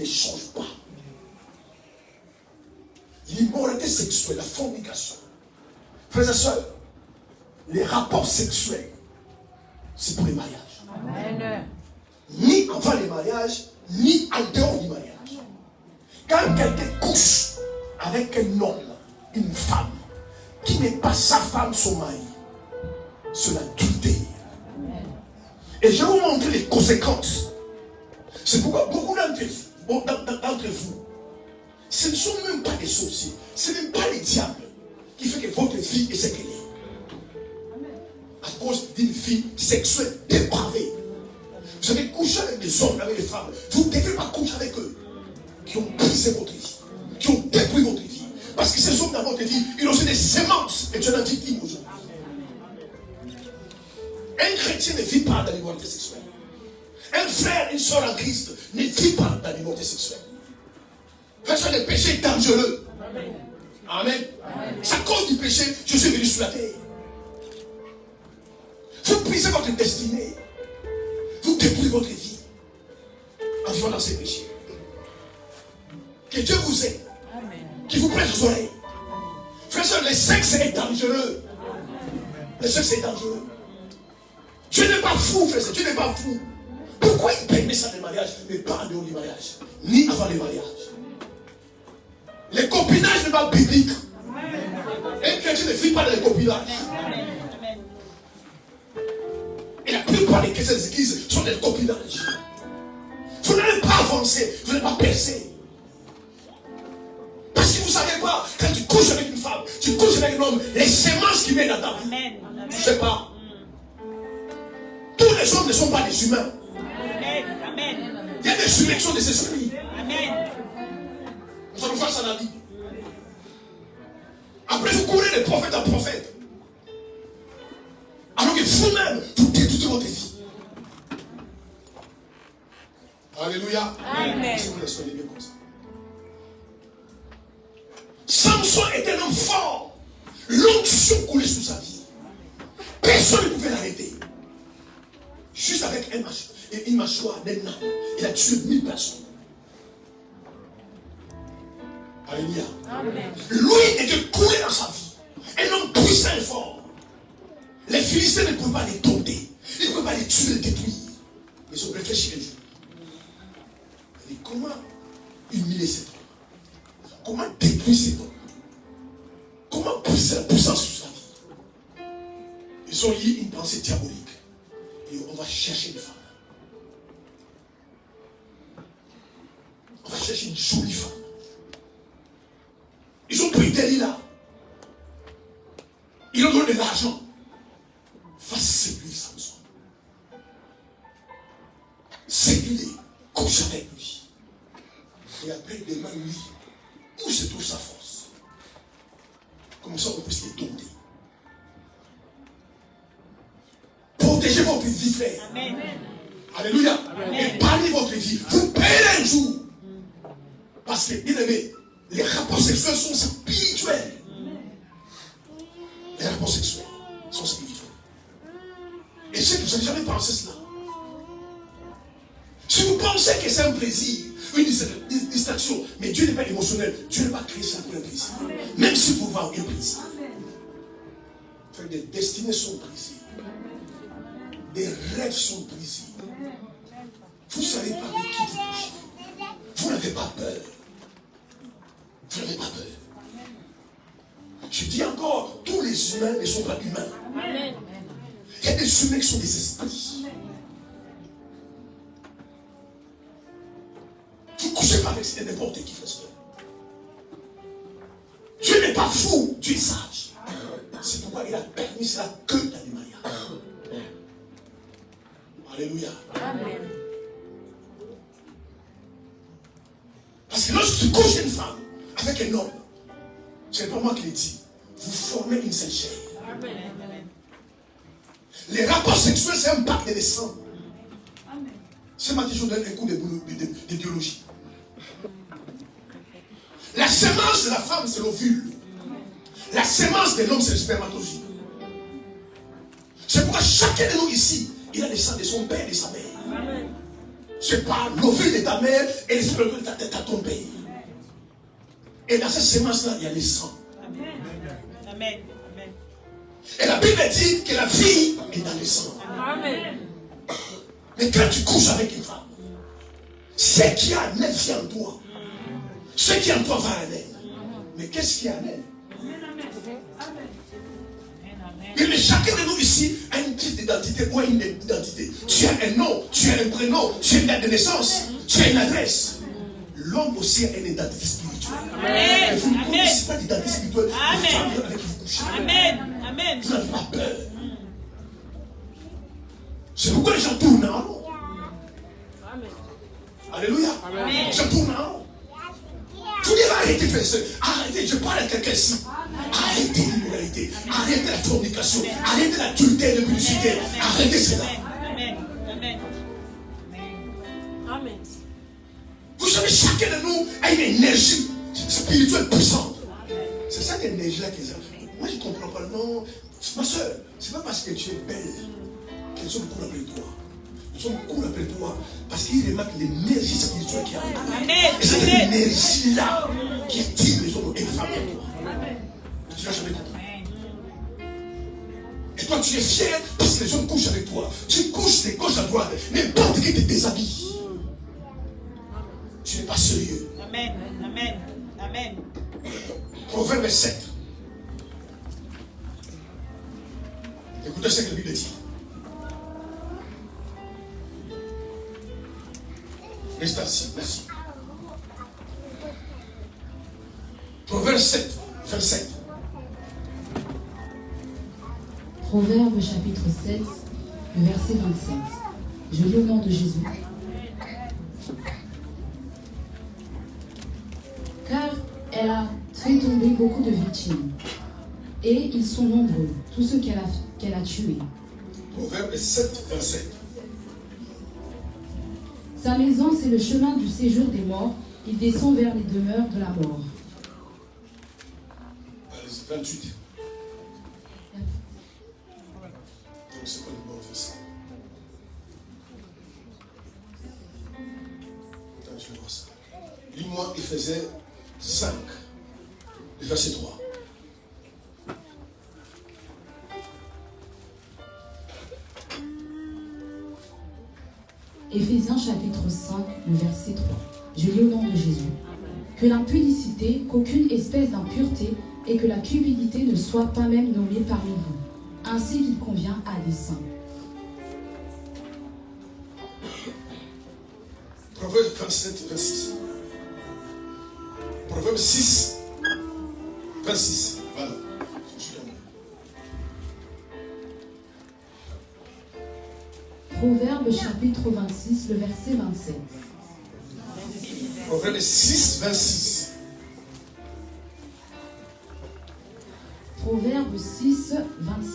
ne change pas. L'immoralité sexuelle, la fornication. Frères et sœurs, les rapports sexuels, c'est pour les mariages. Amen. Ni avant les mariages, ni en dehors du mariage. Quand quelqu'un couche avec un homme, une femme, qui n'est pas sa femme, son mari, c'est l'adultère. Et je vais vous montrer les conséquences. C'est pourquoi beaucoup d'entre vous, ce ne sont même pas des sorciers, ce n'est pas les diables qui fait que votre fille est ce qu'elle est. À cause d'une fille sexuelle dépravée. Vous avez couché avec des hommes, avec des femmes. Vous ne devez pas coucher avec eux qui ont brisé votre vie, qui ont détruit votre vie. Parce que ces hommes dans votre vie, ils ont aussi des semences et tu en as victime aujourd'hui. Un chrétien ne vit pas dans l'immoralité sexuelle. Un frère, une soeur en Christ ne vit pas dans l'immoralité sexuelle. Parce que le péché est dangereux. Amen. C'est à cause du péché, je suis venu sur la terre. Vous brisez votre destinée. Vous détruisez votre vie en vivant dans ces péchés. Que Dieu vous aide. Qu'il vous prête aux oreilles. Frère, le sexe est dangereux. Le sexe est dangereux. Dieu n'est pas fou, frère, Dieu n'est pas fou. Pourquoi il permet ça le mariage, mais pas en dehors du mariage, ni avant le mariage? Le copinage n'est pas biblique. Un chrétien ne vit pas dans le copinage. Et la plupart des chrétiens des églises sont dans le copinage. Vous n'allez pas avancer, vous n'allez pas percer. Parce que vous ne savez pas, quand tu couches avec une femme, tu couches avec un homme, les semences qui viennent dans ta vie. Tu ne sais pas. Tous les hommes ne sont pas des humains. Il y a des surrections des esprits. Nous allons voir ça dans la Bible. Après, vous courez de prophète en prophète. Alors que vous-même, vous détruisez votre vie. Alléluia. Amen. Si vous le soyez bien comme ça. Samson était un homme fort. L'onction coulait sous sa vie. Personne ne pouvait l'arrêter. Juste avec une mâchoire d'un âne, il a tué 1000 personnes. Alléluia. Amen. Lui était coulé dans sa vie. Un homme puissant et fort. Les Philistins ne pouvaient pas les dompter. Ils ne pouvaient pas les tuer, les détruire. Mais ils ont réfléchi un jour. Ils ont dit, comment humilier cet homme? Comment détruire cet homme? Comment briser la puissance sur sa vie? Ils ont eu une pensée diabolique. Et on va chercher une femme. On va chercher une jolie femme. Ils ont pris Delilah. Ils ont donné de l'argent. Va séduire Samson. Séduire, couche avec lui. Et après, demande-lui où se trouve sa force. Comme ça, on peut se les dompter. Protégez votre vie, frère. Amen. Alléluia. Amen. Et parlez votre vie. Vous payez un jour. Parce que, bien aimé, les rapports sexuels sont spirituels. Les rapports sexuels sont spirituels. Et si vous n'avez jamais pensé cela, si vous pensez que c'est un plaisir, une distraction, mais Dieu n'est pas émotionnel, Dieu n'a pas créé ça pour un plaisir. Même si vous voulez un plaisir. Des destinées sont brisées. Des rêves sont brisés. Vous ne savez pas avec qui vous couchez. Vous n'avez pas peur. Vous n'avez pas peur. Je dis encore, tous les humains ne sont pas humains. Il y a des humains qui sont des esprits. Vous ne couchez pas avec n'importe qui, frère. Dieu n'est pas fou, Dieu est sage. C'est pourquoi il a permis cela que dans les mariages. Alléluia. Amen. Parce que lorsque tu couches une femme avec un homme, ce n'est pas moi qui l'ai dit, vous formez une seule chair. Les rapports sexuels, c'est un pacte de sang. Ce matin, je vous donne un cours de biologie. La semence de la femme, c'est l'ovule. La semence de l'homme, c'est le spermatozoïde. C'est pourquoi chacun de nous ici, il a le sang de son père et de sa mère. C'est par l'ovule de ta mère et les spermes de ta tête à ton pays. Et dans cette semence-là, il y a le sang. Amen. Amen. Et la Bible dit que la vie est dans le sang. Amen. Mais quand tu couches avec une femme, ce qui est en elle vient en toi. Ce qui est en toi va en elle. Mais qu'est-ce qui est en elle? Mais chacun de nous ici a une crise d'identité ou une identité. Tu as un nom, tu as un prénom, tu as une date de naissance, tu as une adresse. L'homme aussi a une identité spirituelle. Amen. Et vous ne Amen. connaissez pas d'identité spirituelle. Amen. Les femmes avec qui vous couchez. Amen. Amen. Vous n'avez pas peur. C'est pourquoi les gens tournent en rond. Alléluia. Amen. Les gens tournent en rond. Vous devez arrêter de faire ça. Arrêtez, je parle à quelqu'un ici. Arrêtez l'immoralité. Arrêtez la fornication. Arrêtez la l'adultère, la publicité. Arrêtez cela. Amen. Amen. Amen. Vous savez, chacun de nous a une énergie spirituelle puissante. C'est ça l'énergie-là qu'ils ont. Moi, je ne comprends pas. Non, ma soeur, c'est pas parce que tu es belle qu'elles sont cool après toi. Elles sont cool après toi parce qu'ils remarquent l'énergie spirituelle qu'il y a en toi. Amen. Et c'est cette énergie-là qui attire les hommes et les femmes en toi. Tu n'as jamais compris. Et toi, tu es fier parce que les hommes couchent avec toi. Tu couches de gauche à droite. N'importe qui te déshabille. Tu n'es pas sérieux. Amen. Amen. Amen. Proverbe 7. Écoutez ce que la Bible dit. Reste assis, merci. Proverbe 7, 27. Proverbe chapitre 7, le verset 27. Je lis au nom de Jésus. Car elle a fait tomber beaucoup de victimes, et ils sont nombreux, tous ceux qu'elle a tués. Proverbe 7, 27. Sa maison, c'est le chemin du séjour des morts. Il descend vers les demeures de la mort. Allez-y, 28. Donc c'est pas le bon verset. Attends, je vais voir ça. Lis-moi Éphésiens 5, le verset 3. Éphésiens chapitre 5, le verset 3. Je lis au nom de Jésus. Que l'impudicité, qu'aucune espèce d'impureté et que la cupidité ne soient pas même nommées parmi vous, ainsi qu'il convient à des saints. Proverbe 27, 26. Proverbe 6, 26. Voilà. Proverbe chapitre 26, le verset 27. Proverbe 6, 26. Proverbe 6, 26.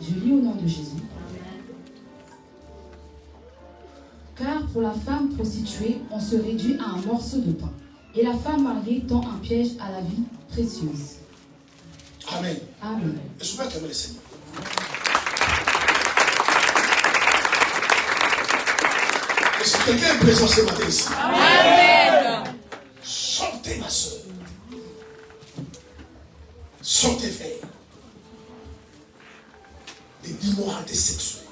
Je lis au nom de Jésus. Car pour la femme prostituée, on se réduit à un morceau de pain, et la femme mariée tend un piège à la vie précieuse. Amen. Amen. Je suis pas acclamer le Seigneur. Est-ce que quelqu'un est présent ce matin ici? Amen. Sortez ma soeur. Sortez frère. Des immoralités sexuelles.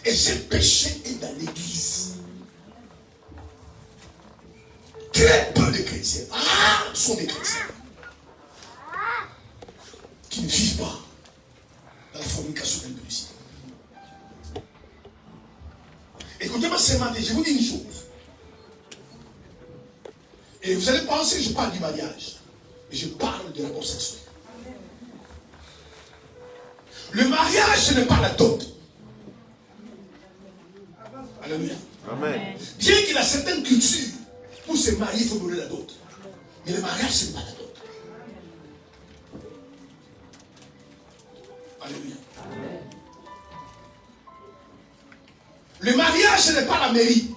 Et ce péché est dans l'église. Très peu de chrétiens sont des chrétiens qui ne vivent pas dans la fornication de l'Église. Écoutez-moi ce matin, je vous dis une chose. Et vous allez penser que je parle du mariage. Mais je parle de rapport sexuel. Le mariage, ce n'est pas la dot. Alléluia. Amen. Bien qu'il a certaines cultures, pour se marier, il faut donner la dot. Mais le mariage, ce n'est pas la dot. Alléluia. Le mariage, ce n'est pas la mairie.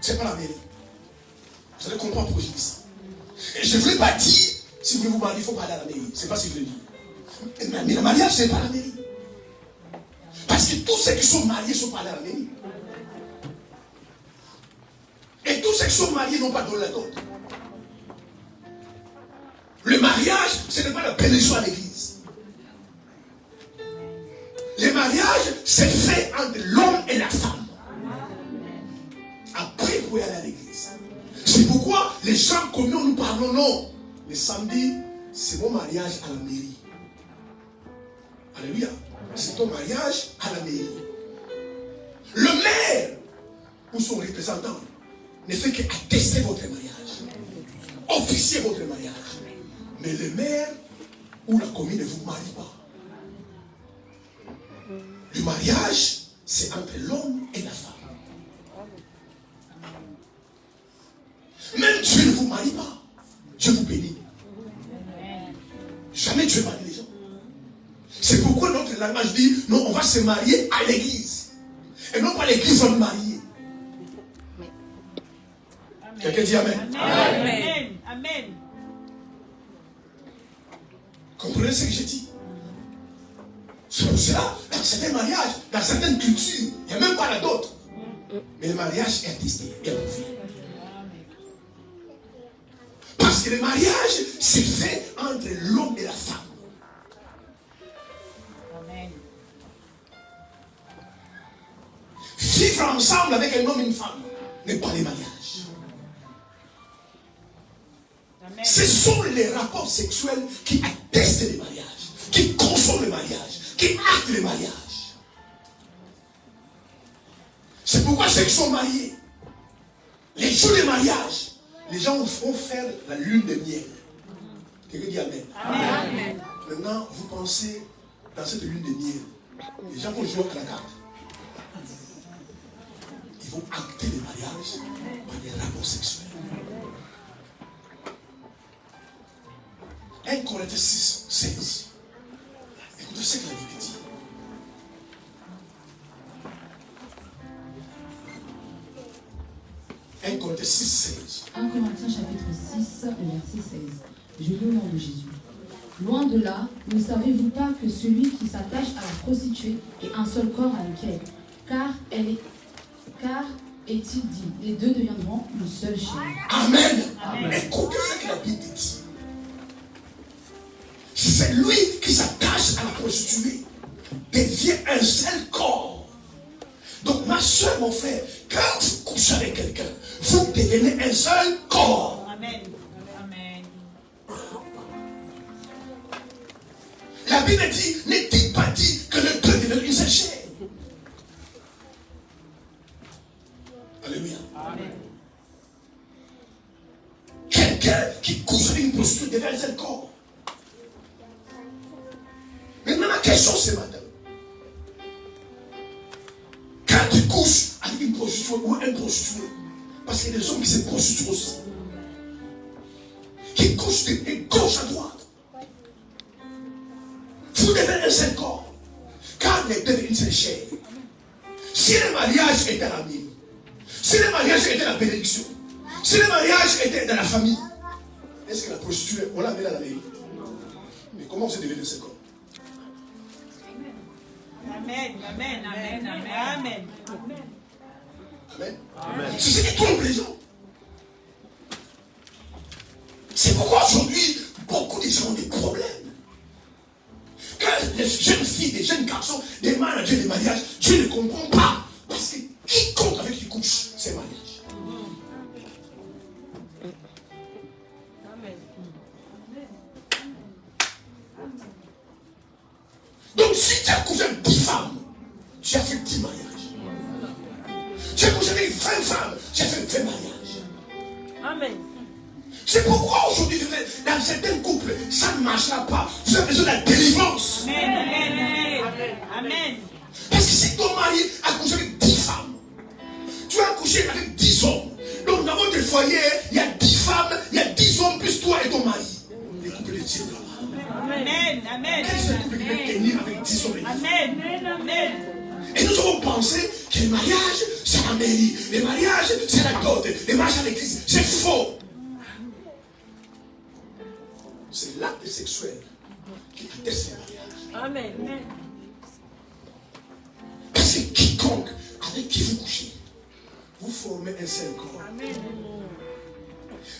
Ce n'est pas la mairie. Vous allez comprendre pourquoi je dis ça. Et je ne voulais pas dire, si vous voulez vous marier, il faut pas aller à la mairie. Ce n'est pas ce que je veux dire. Mais le mariage, ce n'est pas la mairie. Parce que tout ceux qui sont mariés sont pas allés à la mairie. Et tous ceux qui sont mariés n'ont pas donné la dot. Le mariage, ce n'est pas la bénédiction à l'église. Le mariage, c'est fait entre l'homme et la femme. Après, vous pouvez aller à l'église. C'est pourquoi les gens comme nous parlons non. Le samedi, c'est mon mariage à la mairie. Alléluia. C'est ton mariage à la mairie. Le maire ou son représentant ne fait qu'attester votre mariage, officier votre mariage. Mais le maire ou la commune ne vous marie pas. Le mariage, c'est entre l'homme et la femme. Même Dieu ne vous marie pas. Dieu vous bénit. Jamais Dieu marie les gens. C'est pourquoi notre langage dit, non, on va se marier à l'église. Et non pas l'église va nous marier. Quelqu'un dit Amen. Amen. Amen. Comprenez ce que j'ai dit? C'est pour cela, dans certains mariages, dans certaines cultures, il n'y a même pas la dot. Mais le mariage est attesté et approuvé. Parce que le mariage, c'est fait entre l'homme et la femme. Amen. Vivre ensemble avec un homme et une femme n'est pas le mariage. Amen. Ce sont les rapports sexuels qui attestent le mariage, qui consomment le mariage, qui actent le mariage. C'est pourquoi ceux qui sont mariés, les jours de mariage, les gens vont faire la lune de miel. Quelqu'un dit Amen. Amen. Maintenant, vous pensez dans cette lune de miel, les gens vont jouer à la carte. Ils vont acter le mariage par des rapports sexuels. 1 Corinthiens 6, 16. Écoutez ce que la Bible dit. « 1 Corinthiens 6, 16. 1 Corinthiens chapitre 6, le verset 16. Je lis au nom de Jésus. Loin de là, ne savez-vous pas que celui qui s'attache à la prostituée est un seul corps avec elle? Car est-il dit, les deux deviendront une seule chair. Amen. Amen. Écoutez ce que la Bible dit. C'est lui qui s'attache à la prostituée devient un seul corps. Donc ma soeur, mon frère, quand vous couchez avec quelqu'un, vous devenez un seul corps. Amen. Amen. La Bible dit, n'est-il pas dit que le deux deviennent une seule chair? Alléluia. Amen. Quelqu'un qui couche avec une prostituée devient un seul corps. Maintenant, la question ce matin. Quand tu couches avec une prostituée ou un prostitué, parce qu'il y a des hommes qui se prostituent aussi, qui couchent de gauche à droite, vous devenez un seul corps. Car les deux une seule chair. Si le mariage était l'ami, si le mariage était la bénédiction, si le mariage était dans la famille, est-ce que la prostituée, on l'a mis dans la mairie? Mais comment vous êtes devenu un seul corps? Amen. Amen. Amen. Amen. Amen. Amen. C'est ce qui trompe les gens. C'est pourquoi aujourd'hui, beaucoup de gens ont des problèmes. Quand les jeunes filles, les jeunes garçons demandent à Dieu des mariages, Dieu ne comprend pas. Parce que quiconque avec qui couche, c'est mariage. Donc si tu as couché avec 10 femmes, tu as fait 10 mariages. Tu as couché avec 20 femmes, tu as fait 20 mariages. Amen. C'est pourquoi aujourd'hui, dans certains couples, ça ne marchera pas. Vous avez besoin de la délivrance. Amen. Amen. Parce que si ton mari a couché avec 10 femmes, tu as couché avec 10 hommes. Donc dans votre foyer, il y a 10 femmes, il y a 10 hommes plus toi et ton mari. Les couples de Dieu là-bas. Amen. Amen. Quel est le couple qui peut tenir avec 10 hommes et 10 femmes? Amen. Amen. Et nous avons pensé que le mariage, c'est la mairie. Le mariage, c'est la dot. Le mariage à l'église, c'est faux. C'est l'acte sexuel qui atteste le mariage. Amen. Parce que quiconque avec qui vous couchez, vous formez un seul corps. Amen.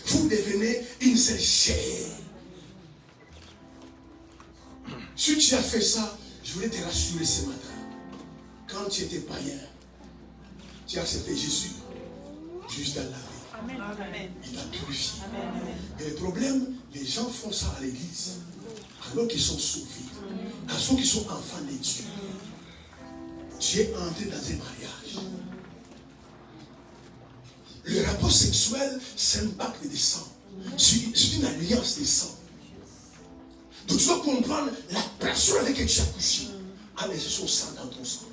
Vous devenez une seule chair. Si tu as fait ça, je voulais te rassurer ce matin. Quand tu étais païen, tu as accepté Jésus juste dans la vie. Amen. Il t'a purifié. Amen. Mais le problème, les gens font ça à l'église alors qu'ils sont sauvés, alors qu'ils sont enfants de Dieu. Tu es entré dans un mariage. Le rapport sexuel, c'est un pacte de sang. C'est une alliance de sang. Donc tu dois comprendre la personne avec laquelle tu as couché a laissé son sang dans ton sang.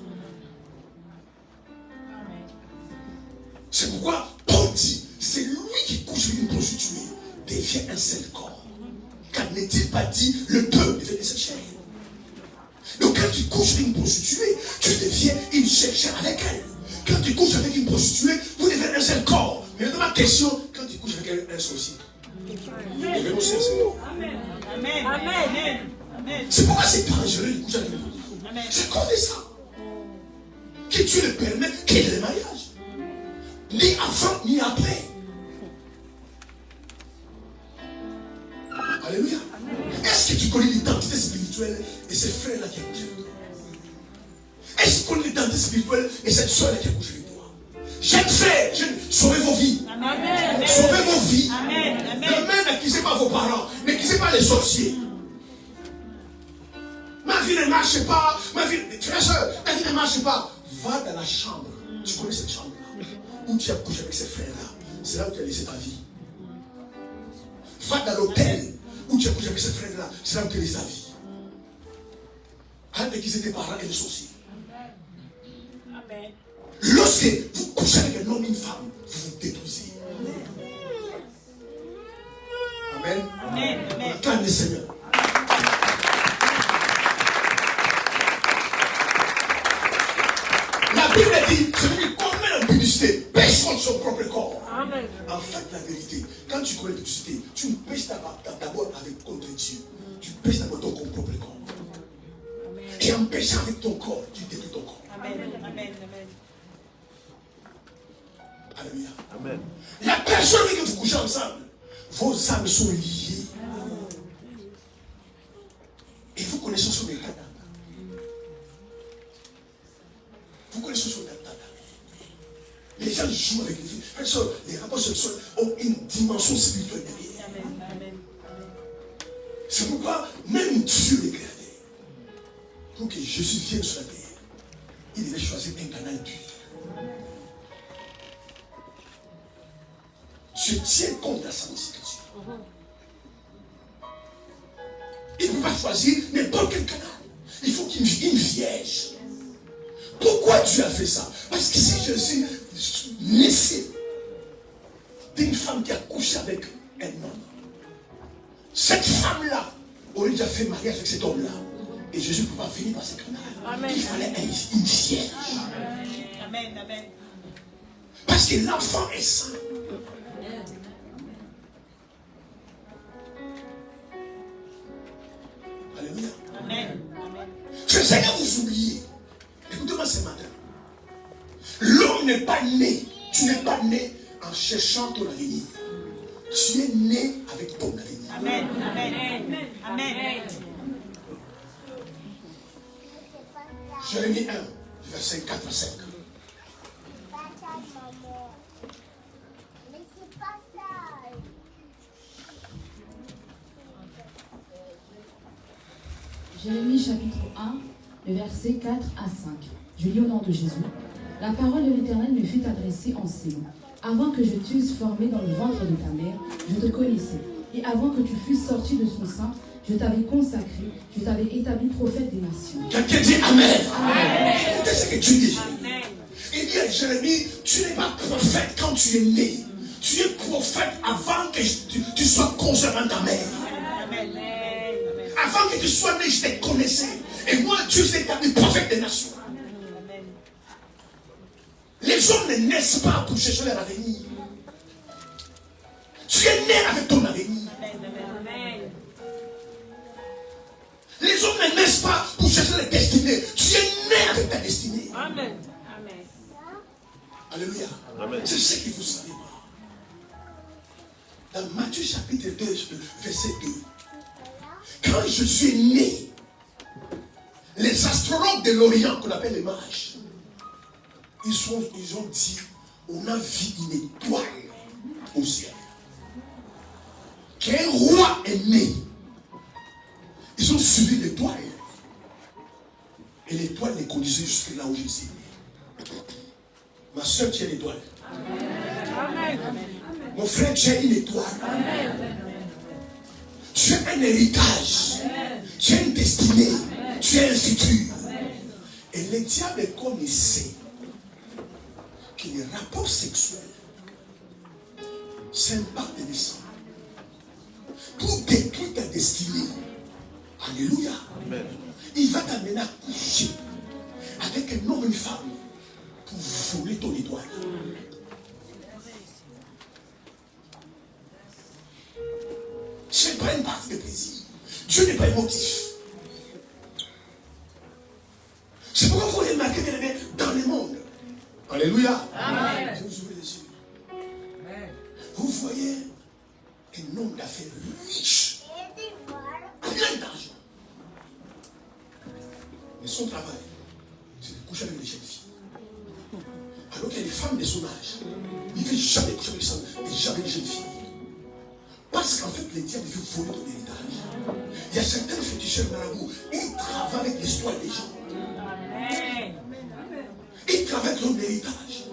C'est pourquoi Paul dit, c'est lui qui couche avec une prostituée, devient un seul corps. Car n'est-il pas dit, le deux devient une seule chair. Donc quand tu couches avec une prostituée, tu deviens une seule chair avec elle. Quand tu couches avec une prostituée, vous devenez un seul corps. Mais maintenant ma question, quand tu couches avec un sorcier, devenons sincères. Amen. Amen. C'est pourquoi c'est dangereux de coucher avec une prostituée. C'est à cause de ça. Que tu le permets, qu'il y ait le mariage. Ni avant, ni après. Alléluia. Est-ce que tu connais l'identité spirituelle de ces frères-là qui a couché avec toi? Est-ce que tu connais l'identité spirituelle de cette soeur-là qui a couché avec toi? Jeunes frères, sauvez vos vies. Amen. Sauvez vos vies. Amen. Ne n'accusez pas vos parents. N'accusez pas les sorciers. Ma vie ne marche pas. Frère, soeur, ma vie ne marche pas. Va dans la chambre. Tu connais cette chambre-là où tu as couché avec ces frères-là. C'est là où tu as laissé ta vie. Va dans l'hôtel où tu as couché avec ces frères-là. C'est là où tu as laissé ta vie. Arrête d'accuser tes parents et les sorciers. Amen. Lorsque vous couchez avec un homme et une femme, vous vous détruisez. Amen. Amen. Amen. Acclame le Seigneur. La Bible dit, celui qui commet l'impudicité pêche contre son propre corps. Amen. En fait, la vérité, quand tu commets l'impudicité, tu ne pêches d'abord avec contre Dieu. Tu pêches d'abord ton propre corps. Et en péchant avec ton corps, tu détruis ton corps. Amen. Amen. Alléluia. Amen. La personne avec qui vous couchez ensemble, vos âmes sont liées. Et vous connaissez son état d'âme. Vous connaissez son état d'âme. Les gens jouent avec les filles. Les rapports sexuels ont une dimension spirituelle derrière. Amen. C'est pourquoi même Dieu les gardait. Pour que Jésus vienne sur la terre, il devait choisir un canal d'huile. Je tiens compte de la sanctification. Il ne peut pas choisir n'importe quel canal. Il faut qu'il y ait une vierge. Pourquoi Dieu a fait ça? Parce que si Jésus naissait d'une femme qui a couché avec un homme, cette femme-là aurait déjà fait mariage avec cet homme-là. Et Jésus ne peut pas venir par ce canal. Amen. Il fallait une vierge. Amen. Parce que l'enfant est saint. Alléluia. Amen. Je sais que vous oubliez. Écoutez-moi ce matin. L'homme n'est pas né. Tu n'es pas né en cherchant ton avenir. Tu es né avec ton avenir. Amen. Jérémie 1, verset 4 à 5. Jérémie chapitre 1, le verset 4 à 5. Je lis au nom de Jésus. La parole de l'Éternel me fut adressée en ces mots. Avant que je t'eusse formé dans le ventre de ta mère, je te connaissais. Et avant que tu fusses sorti de son sein, je t'avais consacré, je t'avais établi prophète des nations. Quelqu'un dit Amen. Écoutez ce que tu dis, Jérémie. Il dit à Jérémie, tu n'es pas prophète quand tu es né. Tu es prophète avant que tu sois conçu dans ta mère. Avant que tu sois né, je te connaissais. Et moi, Dieu s'est établi prophète des nations. Les hommes ne naissent pas pour chercher leur avenir. Tu es né avec ton avenir. Les hommes ne naissent pas pour chercher leur destinée. Tu es né avec ta destinée. Amen. Alléluia. Amen. C'est ce qu'il faut savoir. Dans Matthieu chapitre 2, verset 2. Quand je suis né, les astrologues de l'Orient, qu'on appelle les mages, ils ont dit, on a vu une étoile au ciel. Qu'un roi est né. Ils ont suivi l'étoile. Et l'étoile les conduisait jusque là où je suis né. Ma soeur, tu es l'étoile. Amen. Mon frère, tu es une étoile. Amen. Tu es un héritage. Amen. Tu es une destinée. Amen. Tu es un futur. Amen. Et le diable connaissait que les rapports sexuels, c'est un pacte de sang. Pour détruire ta destinée. Alléluia. Amen. Il va t'amener à coucher avec un homme et une femme pour voler ton étoile. Ce n'est pas une partie de plaisir. Dieu n'est pas émotif. C'est pourquoi il faut remarquer qu'elle est dans le monde. Alléluia. Amen. Je vous ouvre les yeux. Vous voyez un homme d'affaires riche, plein d'argent. Mais son travail, c'est de coucher avec les jeunes filles. Alors qu'il y a des femmes de son âge, il ne veut jamais coucher avec les jeunes filles. Parce qu'en fait, les diables veulent voler ton héritage. Il y a certains féticheurs marabouts, ils travaillent avec l'histoire des gens. Ils travaillent avec ton héritage.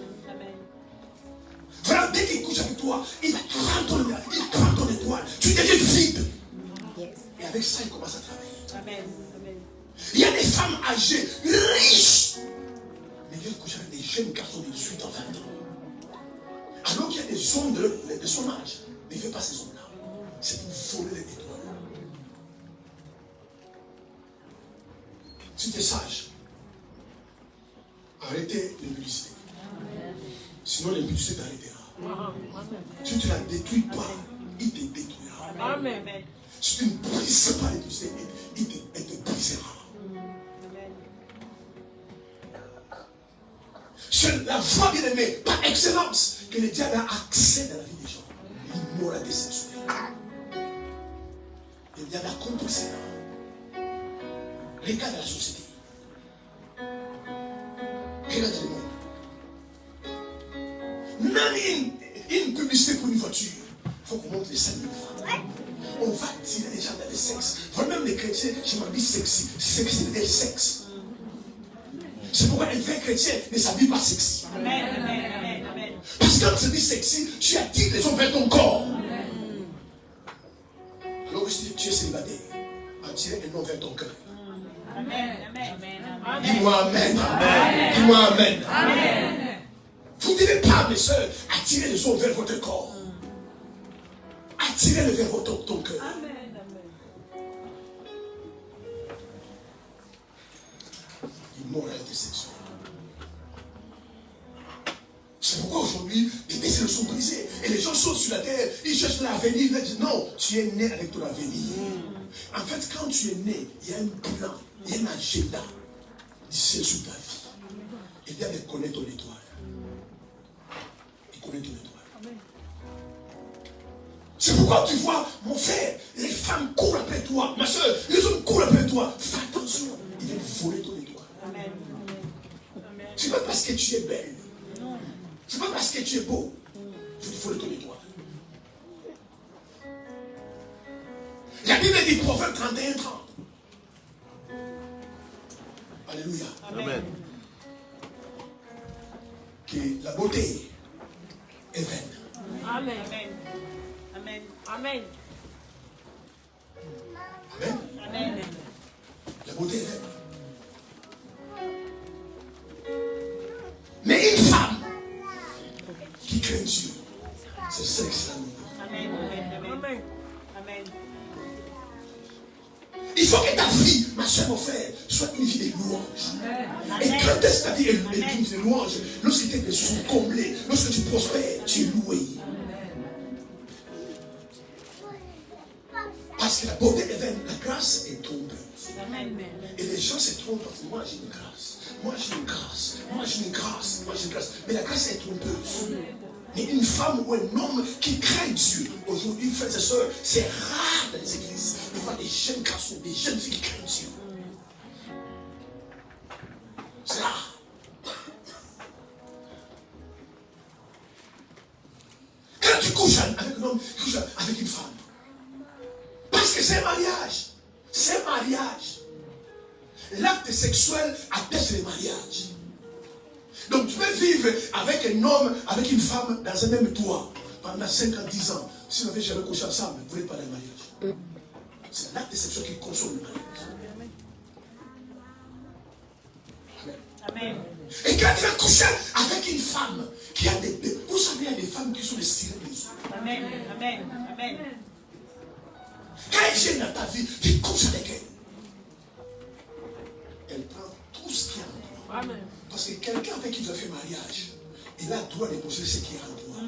Voilà, dès qu'il couche avec toi, il va prendre ton étoile. Tu deviens vide. Et avec ça, il commence à travailler. Il y a des femmes âgées, riches, mais viennent coucher avec des jeunes garçons de 18 ans, 20 ans. Alors qu'il y a des hommes de son âge, mais il ne veut pas ces hommes-là. C'est pour voler les étoiles. Si tu es sage, arrêtez l'impudicie. Sinon l'impudicie t'arrêtera. Si tu ne la détruis pas, il te détruira. Amen. Si tu ne brises pas l'impudicie, il te brisera. C'est la voie bien aimée, par excellence, que le diable a accès dans la vie des gens. L'immoralité sexuelle. Le diable a compris cela. Regarde la société. Regarde le monde. Même une publicité pour une voiture, il faut qu'on montre les 5 000 francs. On va tirer les gens dans le sexe. Même les chrétiens, je m'habille sexy. Sexy veut dire sexe. C'est pourquoi un vrai chrétien ne s'habille pas sexy. Amen. Parce que quand tu dis sexy, tu attires les hommes vers ton corps. Alors que si tu es célibataire, attirer un homme vers ton cœur. Amen. Dis-moi amen. Dis-moi amen. Vous ne devez pas, mes soeurs, attirer les hommes vers votre corps. Attirez-le vers ton cœur. Immoralité sexuelle. C'est pourquoi aujourd'hui, les désirs sont brisés. Et les gens sautent sur la terre, ils cherchent l'avenir. Ils disent non, tu es né avec ton avenir. En fait, quand tu es né, il y a un plan, il y a un agenda du ciel sur ta vie. Il vient de connaître ton étoile. Il connaît ton étoile. C'est pourquoi tu vois, mon frère, les femmes courent après toi. Ma soeur, les hommes courent après toi. Fais attention, ils viennent voler ton étoile. Amen. C'est pas parce que tu es belle. C'est pas parce que tu es beau. Il faut voler ton étoile. La Bible dit Proverbe 31:30. Alléluia. Amen. Que la beauté est vaine. Amen. Amen. Amen. Amen. La beauté est vaine. Mais une femme qui craint Dieu, c'est ça que Amen. Amen. Il faut que ta vie, ma soeur, mon frère, soit une vie de louange. Et quand est-ce que ta vie est une vie de louange? Lorsque tes besoins sont comblés, lorsque tu prospères, tu es loué. Parce que la beauté est vaine, la grâce est trompeuse. Amen. Et les gens se trompent parce que moi j'ai une grâce. Moi j'ai une grâce. Moi j'ai une grâce. Moi j'ai une grâce. Mais la grâce est trompeuse. Mais une femme ou un homme qui craint Dieu, aujourd'hui, frères et sœurs, c'est rare dans les églises de voir des jeunes garçons, des jeunes filles qui craignent Dieu. C'est rare. Quand tu couches avec un homme, tu couches avec une femme. Parce que c'est un mariage. C'est un mariage. L'acte sexuel atteste le mariage. Donc tu peux vivre avec un homme, avec une femme dans un même toit pendant 5 ans, 10 ans. Si vous n'avez jamais couché ensemble, vous ne voulez pas le mariage. C'est l'acte sexuel qui consomme le mariage. Amen. Et quand tu vas coucher avec une femme qui a des... Vous savez, il y a des femmes qui sont les sirènes des eaux. Amen. Amen. Amen. Quand elle vient dans ta vie, tu couches avec elle. Elle prend tout ce qu'il y a en toi. Amen. Parce que quelqu'un avec qui tu as fait mariage, il a le droit de posséder ce qui est en toi.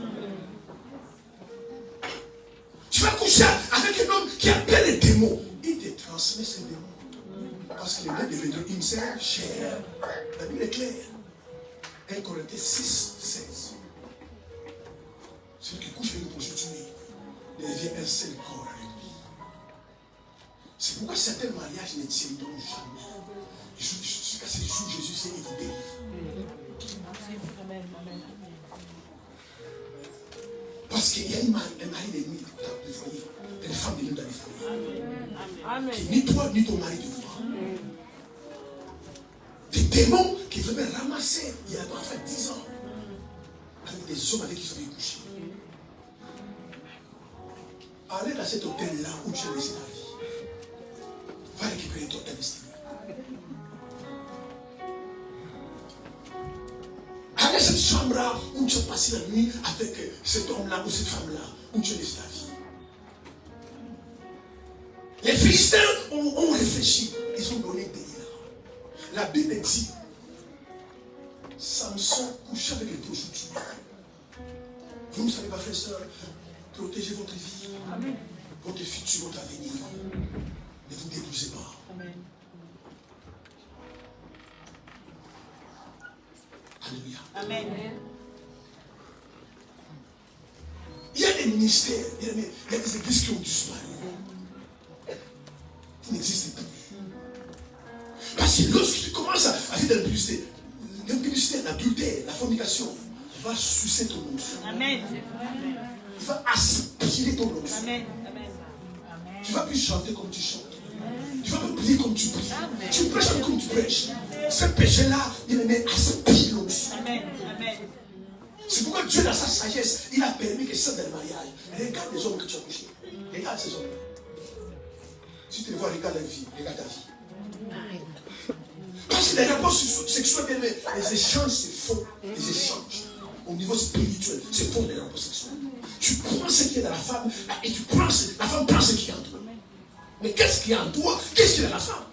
Tu vas coucher avec un homme qui appelle les démons. Il te transmet ces démons. Parce que les deux deviendront une seule chair. La Bible est claire. 1 Corinthiens 6, 16. Celui qui couche avec une prostituée devient un seul corps avec lui. C'est pourquoi certains mariages ne tiendront jamais. Jusqu'à ce jour, Jésus sait et vous délivre. Parce qu'il y a un mari d'ennemi dans le foyer, une femme d'ennemi dans le foyer. Qui ni toi ni ton mari ne voient. Des démons qui veulent ramasser il y a parfois 10 ans avec des hommes avec qui ils avaient couché. Allez dans cet hôtel-là où tu as laissé ta vie. Va récupérer ta destinée. Allez dans cette chambre-là où tu as passé la nuit avec cet homme-là ou cette femme-là où tu as laissé ta vie. Les Philistins ont réfléchi. Ils ont donné des là. La Bible dit Samson couchait avec les prostituées. Vous ne savez pas, frères et sœurs, protégez votre vie, Amen. Votre futur, votre avenir. Ne vous détruisez pas. Amen. Alléluia. Amen. Il y a des ministères, il y a des églises qui ont disparu. Qui n'existent plus. Parce que lorsque tu commences à vivre dans l'impudicité, l'adultère, la fornication, va sucer ton nom. Amen. Il va aspirer ton nom. Amen. Tu ne vas plus chanter comme tu chantes. Tu vas plus prier comme tu pries. Amen. Tu prêches comme tu prêches. Ce péché-là, il aspire l'eau. Amen. C'est pourquoi Dieu, dans sa sagesse, il a permis que ça dans le mariage. Regarde les hommes que tu as couchés. Regarde ces hommes. Si tu les vois, regarde la vie. Regarde ta vie. Parce que les rapports sexuels, les échanges, c'est faux. Les échanges, au niveau spirituel, c'est faux les rapports sexuels. Tu prends ce qui est dans la femme et la femme prend ce qui est en toi. Mais qu'est-ce qui est en toi? Qu'est-ce qui est dans la femme?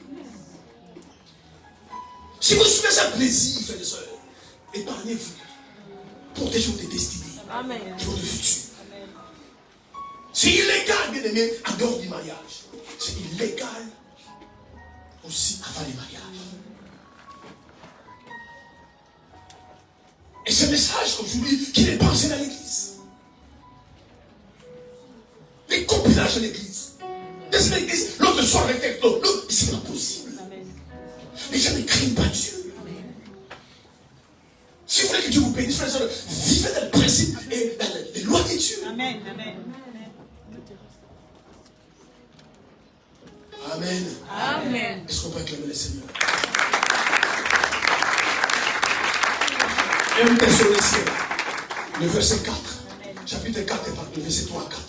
Si vous suivez un plaisir, frères et sœurs, épargnez-vous. Protégez votre destinée. Amen. Votre futur. C'est illégal, bien aimé, en dehors du mariage. C'est illégal aussi avant les mariages. Et ce message aujourd'hui qui n'est pas enseigné dans l'église. Les copinages de l'église. Dans l'église, l'autre soir avec l'autre, c'est pas possible. Les gens ne craignent pas Dieu. Si vous voulez que Dieu vous bénisse, frères et sœurs, vivez dans le principe et dans les lois de Dieu. Amen. Amen. Est-ce qu'on peut acclamer le Seigneur? 1 Thessaloniciens, le verset 4, chapitre 4, le verset 3 à 4.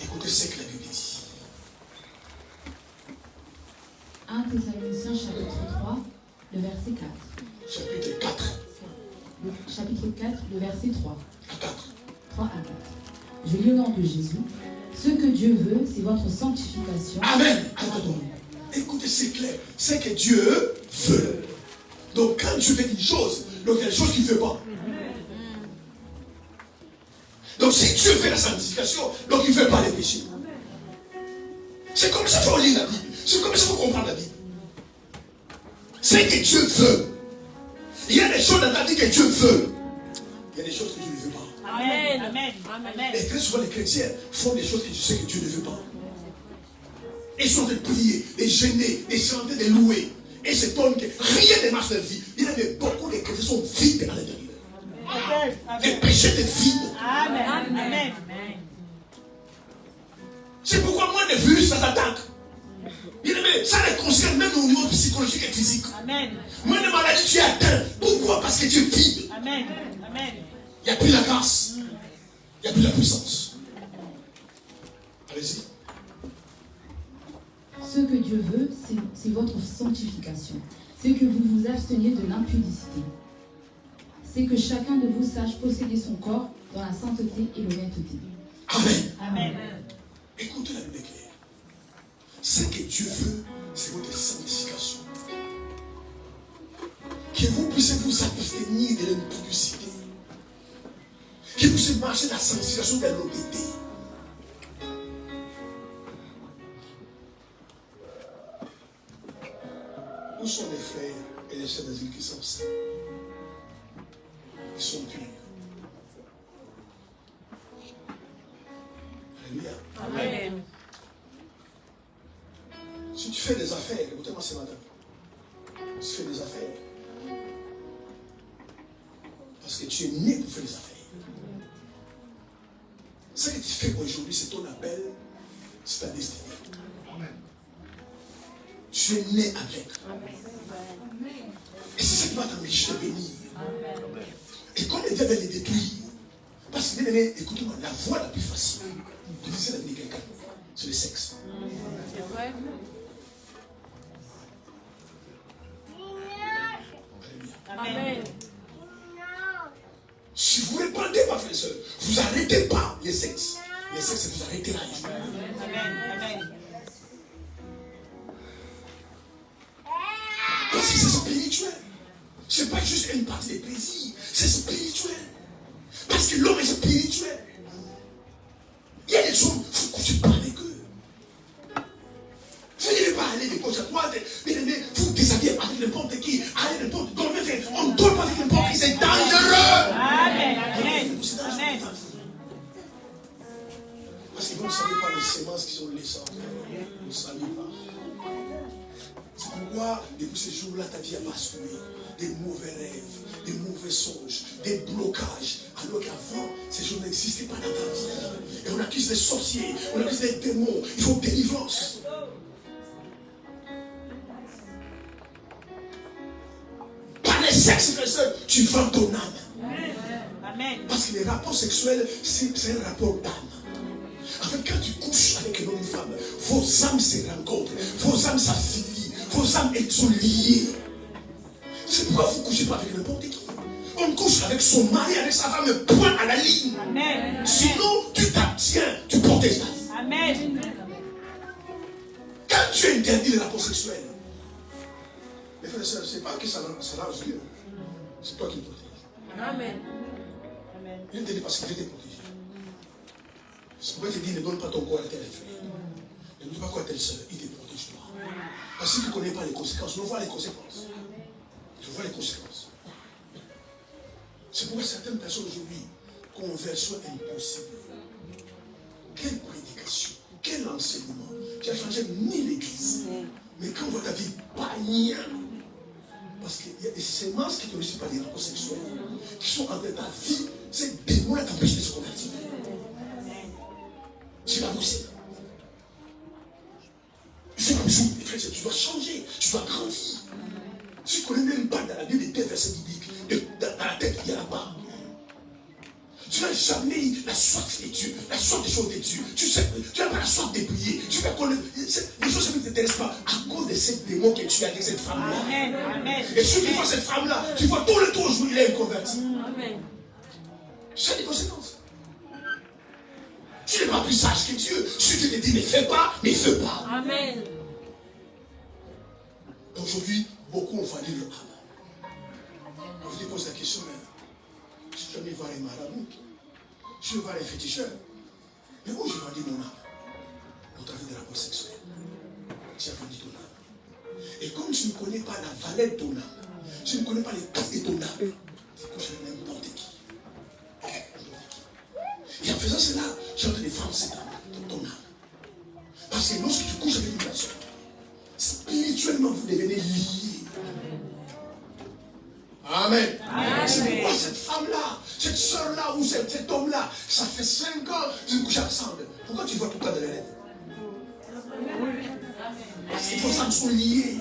Écoutez ce que la Bible dit. 1 Thessaloniciens, chapitre 3, le verset 4. Chapitre 4. Chapitre 4, le verset 3. À 4. 3 à 4. Je lis au nom de Jésus. Ce que Dieu veut, c'est votre sanctification. Amen. Attends. Écoutez, c'est clair. C'est que Dieu veut. Donc quand Dieu fait une chose, donc il y a des choses qu'il ne fait pas. Donc si Dieu fait la sanctification, donc il ne fait pas les péchés. C'est comme ça qu'on lit la Bible. C'est comme ça qu'il faut comprendre la Bible. C'est que Dieu veut. Il y a des choses dans ta vie que Dieu veut. Il y a des choses que Dieu ne veut pas. Amen. Amen. Amen. Et très souvent, les chrétiens font des choses que tu sais que Dieu ne veut pas. Ils sont en train de prier, de gêner, de chanter, de louer. Et c'est comme que rien ne marche dans la vie. Il y a beaucoup de chrétiens qui sont vides à l'intérieur. Les péchés de vide. Amen. Amen. C'est pourquoi moi, les virus, ça t'attaque. Ça les concerne même au niveau psychologique et physique. Amen. Moi, les maladies, tu es atteint. Pourquoi? Parce que tu es vide. Amen. Amen. Il n'y a plus la grâce. Il n'y a plus la puissance. Allez-y. Ce que Dieu veut, c'est votre sanctification. C'est que vous vous absteniez de l'impudicité. C'est que chacun de vous sache posséder son corps dans la sainteté et l'honnêteté. Amen. Amen. Écoutez la Bible claire. Ce que Dieu veut, c'est votre sanctification. Que vous puissiez vous abstenir de l'impudicité. Que vous puissiez marcher dans la sanctification de l'honnêteté. Où sont les frères et les chefs d'asile qui sont saints? Ils sont purs. Alléluia. Amen. Si tu fais des affaires, écoutez-moi ce matin. Tu fais des affaires. Parce que tu es né pour faire des affaires. Ce que tu fais aujourd'hui, c'est ton appel, c'est ta destinée. Tu es né avec. Et c'est ça qui va t'empêcher de bénir. Et quand les diables les détruire, parce que, écoutez-moi, la voie la plus facile de laisser la vie de quelqu'un, c'est le sexe. C'est vrai. Amen. Si vous ne répondez pas, frères et sœurs, vous n'arrêtez pas les sexes. Les sexes, vous arrêtez là. Amen. Amen. Parce que c'est spirituel. Ce n'est pas juste une partie des plaisirs. C'est spirituel. Parce que l'homme est spirituel. Il y a des hommes, il faut que tu parles avec eux. Vous n'allez pas aller de gauche à droite. Vous déshabillez avec n'importe qui. Allez n'importe qui. On ne dort pas avec n'importe qui. C'est dangereux. Amen. Amen. Amen. Parce que vous ne savez pas les semences qui sont laissées. Vous ne savez pas. C'est pourquoi, depuis ce jour-là, ta vie a basculé. Des mauvais rêves, des mauvais songes, des blocages. Alors qu'avant, ces choses n'existaient pas dans ta vie. Et on accuse des sorciers, on accuse des démons. Il faut délivrance. Par les sexes, frères et sœurs, tu vends ton âme. Amen. Parce que les rapports sexuels, c'est un rapport d'âme. En fait, quand tu couches avec un homme ou une femme, vos âmes se rencontrent, vos âmes s'affilient, vos âmes sont liées. C'est pourquoi vous ne couchez pas avec n'importe qui. On couche avec son mari, avec sa femme, point à la ligne. Amen. Sinon, tu t'abstiens, tu protèges ta vie. Amen. Quand tu interdis les rapports sexuels, les frères et sœurs, ce n'est pas que ça l'arrange Dieu. C'est toi qui le protèges. Amen. Il ne te dit pas ce qu'il veut te protéger. C'est pourquoi il te dit ne donne pas ton corps à tel frère. Ne donne pas quoi à telle sœur, il te protège toi. Parce que si tu ne connais pas les conséquences, on voit les conséquences. Tu vois les conséquences. C'est pourquoi certaines personnes aujourd'hui, conversion impossible. Quelle prédication, quel enseignement. Tu as changé ni l'église. Mais quand on voit ta vie, pas rien. Parce qu'il y a des semences qui ne réussissent pas des rapports sexuels, qui sont en train de ta vie, ces démons-là t'empêchent de se convertir. C'est pas possible. C'est pas possible. Tu dois changer, tu dois grandir. Tu ne connais même pas dans la Bible des versets bibliques. Dans la tête, il y a là-bas. Tu n'as jamais eu la soif de Dieu, la soif des choses de Dieu. Tu n'as pas la soif de prier. Tu vas connaître. Les choses qui ne t'intéressent pas à cause de ces démons que tu as avec cette femme-là. Amen. Amen. Et si tu vois cette femme-là, tu vois tous les tours où il est converti. Amen. C'est des conséquences. Tu n'es pas plus sage que Dieu. Si tu te dis ne fais pas, ne fais pas. Amen. Aujourd'hui, beaucoup ont vendu leur âme. On vous pose la question, mais si tu veux voir les marabouts, je veux voir les féticheurs, mais où j'ai vendu mon âme? Au travers de rapport sexuel. tu as vendu ton âme. Et comme tu ne connais pas la valeur de ton âme, tu ne connais pas les prix de ton âme, tu couches avec n'importe qui. Et en faisant cela, tu es en train de vendre ton âme. Parce que lorsque tu couches avec une personne, spirituellement, vous devenez liés. Amen. C'est pourquoi cette femme-là, cette soeur-là ou cet homme-là, ça fait 5 ans qu'ils couchent ensemble. Pourquoi tu vois tout le temps de l'élève? Parce qu'il faut ça qu'ils sont liés.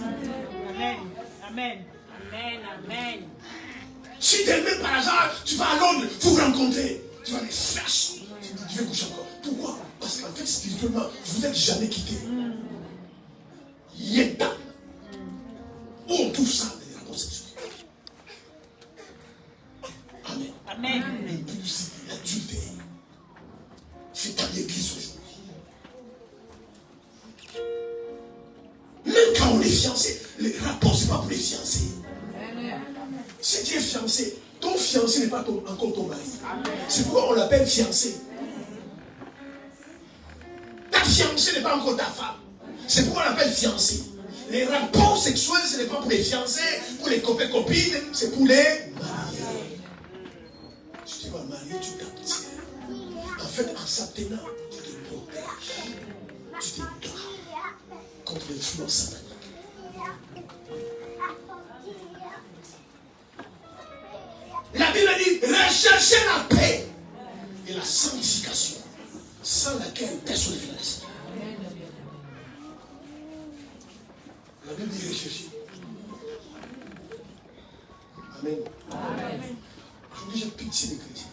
Amen. Amen. Amen. Amen. Si demain par hasard, tu vas à Londres, vous vous rencontrez, tu vas les flashes. Tu veux coucher encore. Pourquoi? Parce qu'en fait, spirituellement, vous n'êtes jamais quittés. Yéta. Où on trouve ça dans les rapports sexuels? Amen. Amen. L'impudicité, l'adultère. C'est dans l'église aujourd'hui. Même quand on est fiancé, les rapports, ce n'est pas pour les fiancés. Si tu es fiancé, ton fiancé n'est pas encore ton mari. C'est pourquoi on l'appelle fiancé. Ta fiancée n'est pas encore ta femme. C'est pourquoi on l'appelle fiancé. Les rapports sexuels, ce n'est pas pour les fiancés, pour les copains, copines, c'est pour les mariés. Tu te vas marier, tu t'abtiens. En fait, en s'abtenant, tu te protèges. Tu te donnes contre l'influence satanique. La Bible dit, recherchez la paix et la sanctification, sans laquelle personne ne fait la descendre. La Bible dit rechercher. Amen. Amen. Aujourd'hui, j'ai pitié des chrétiens.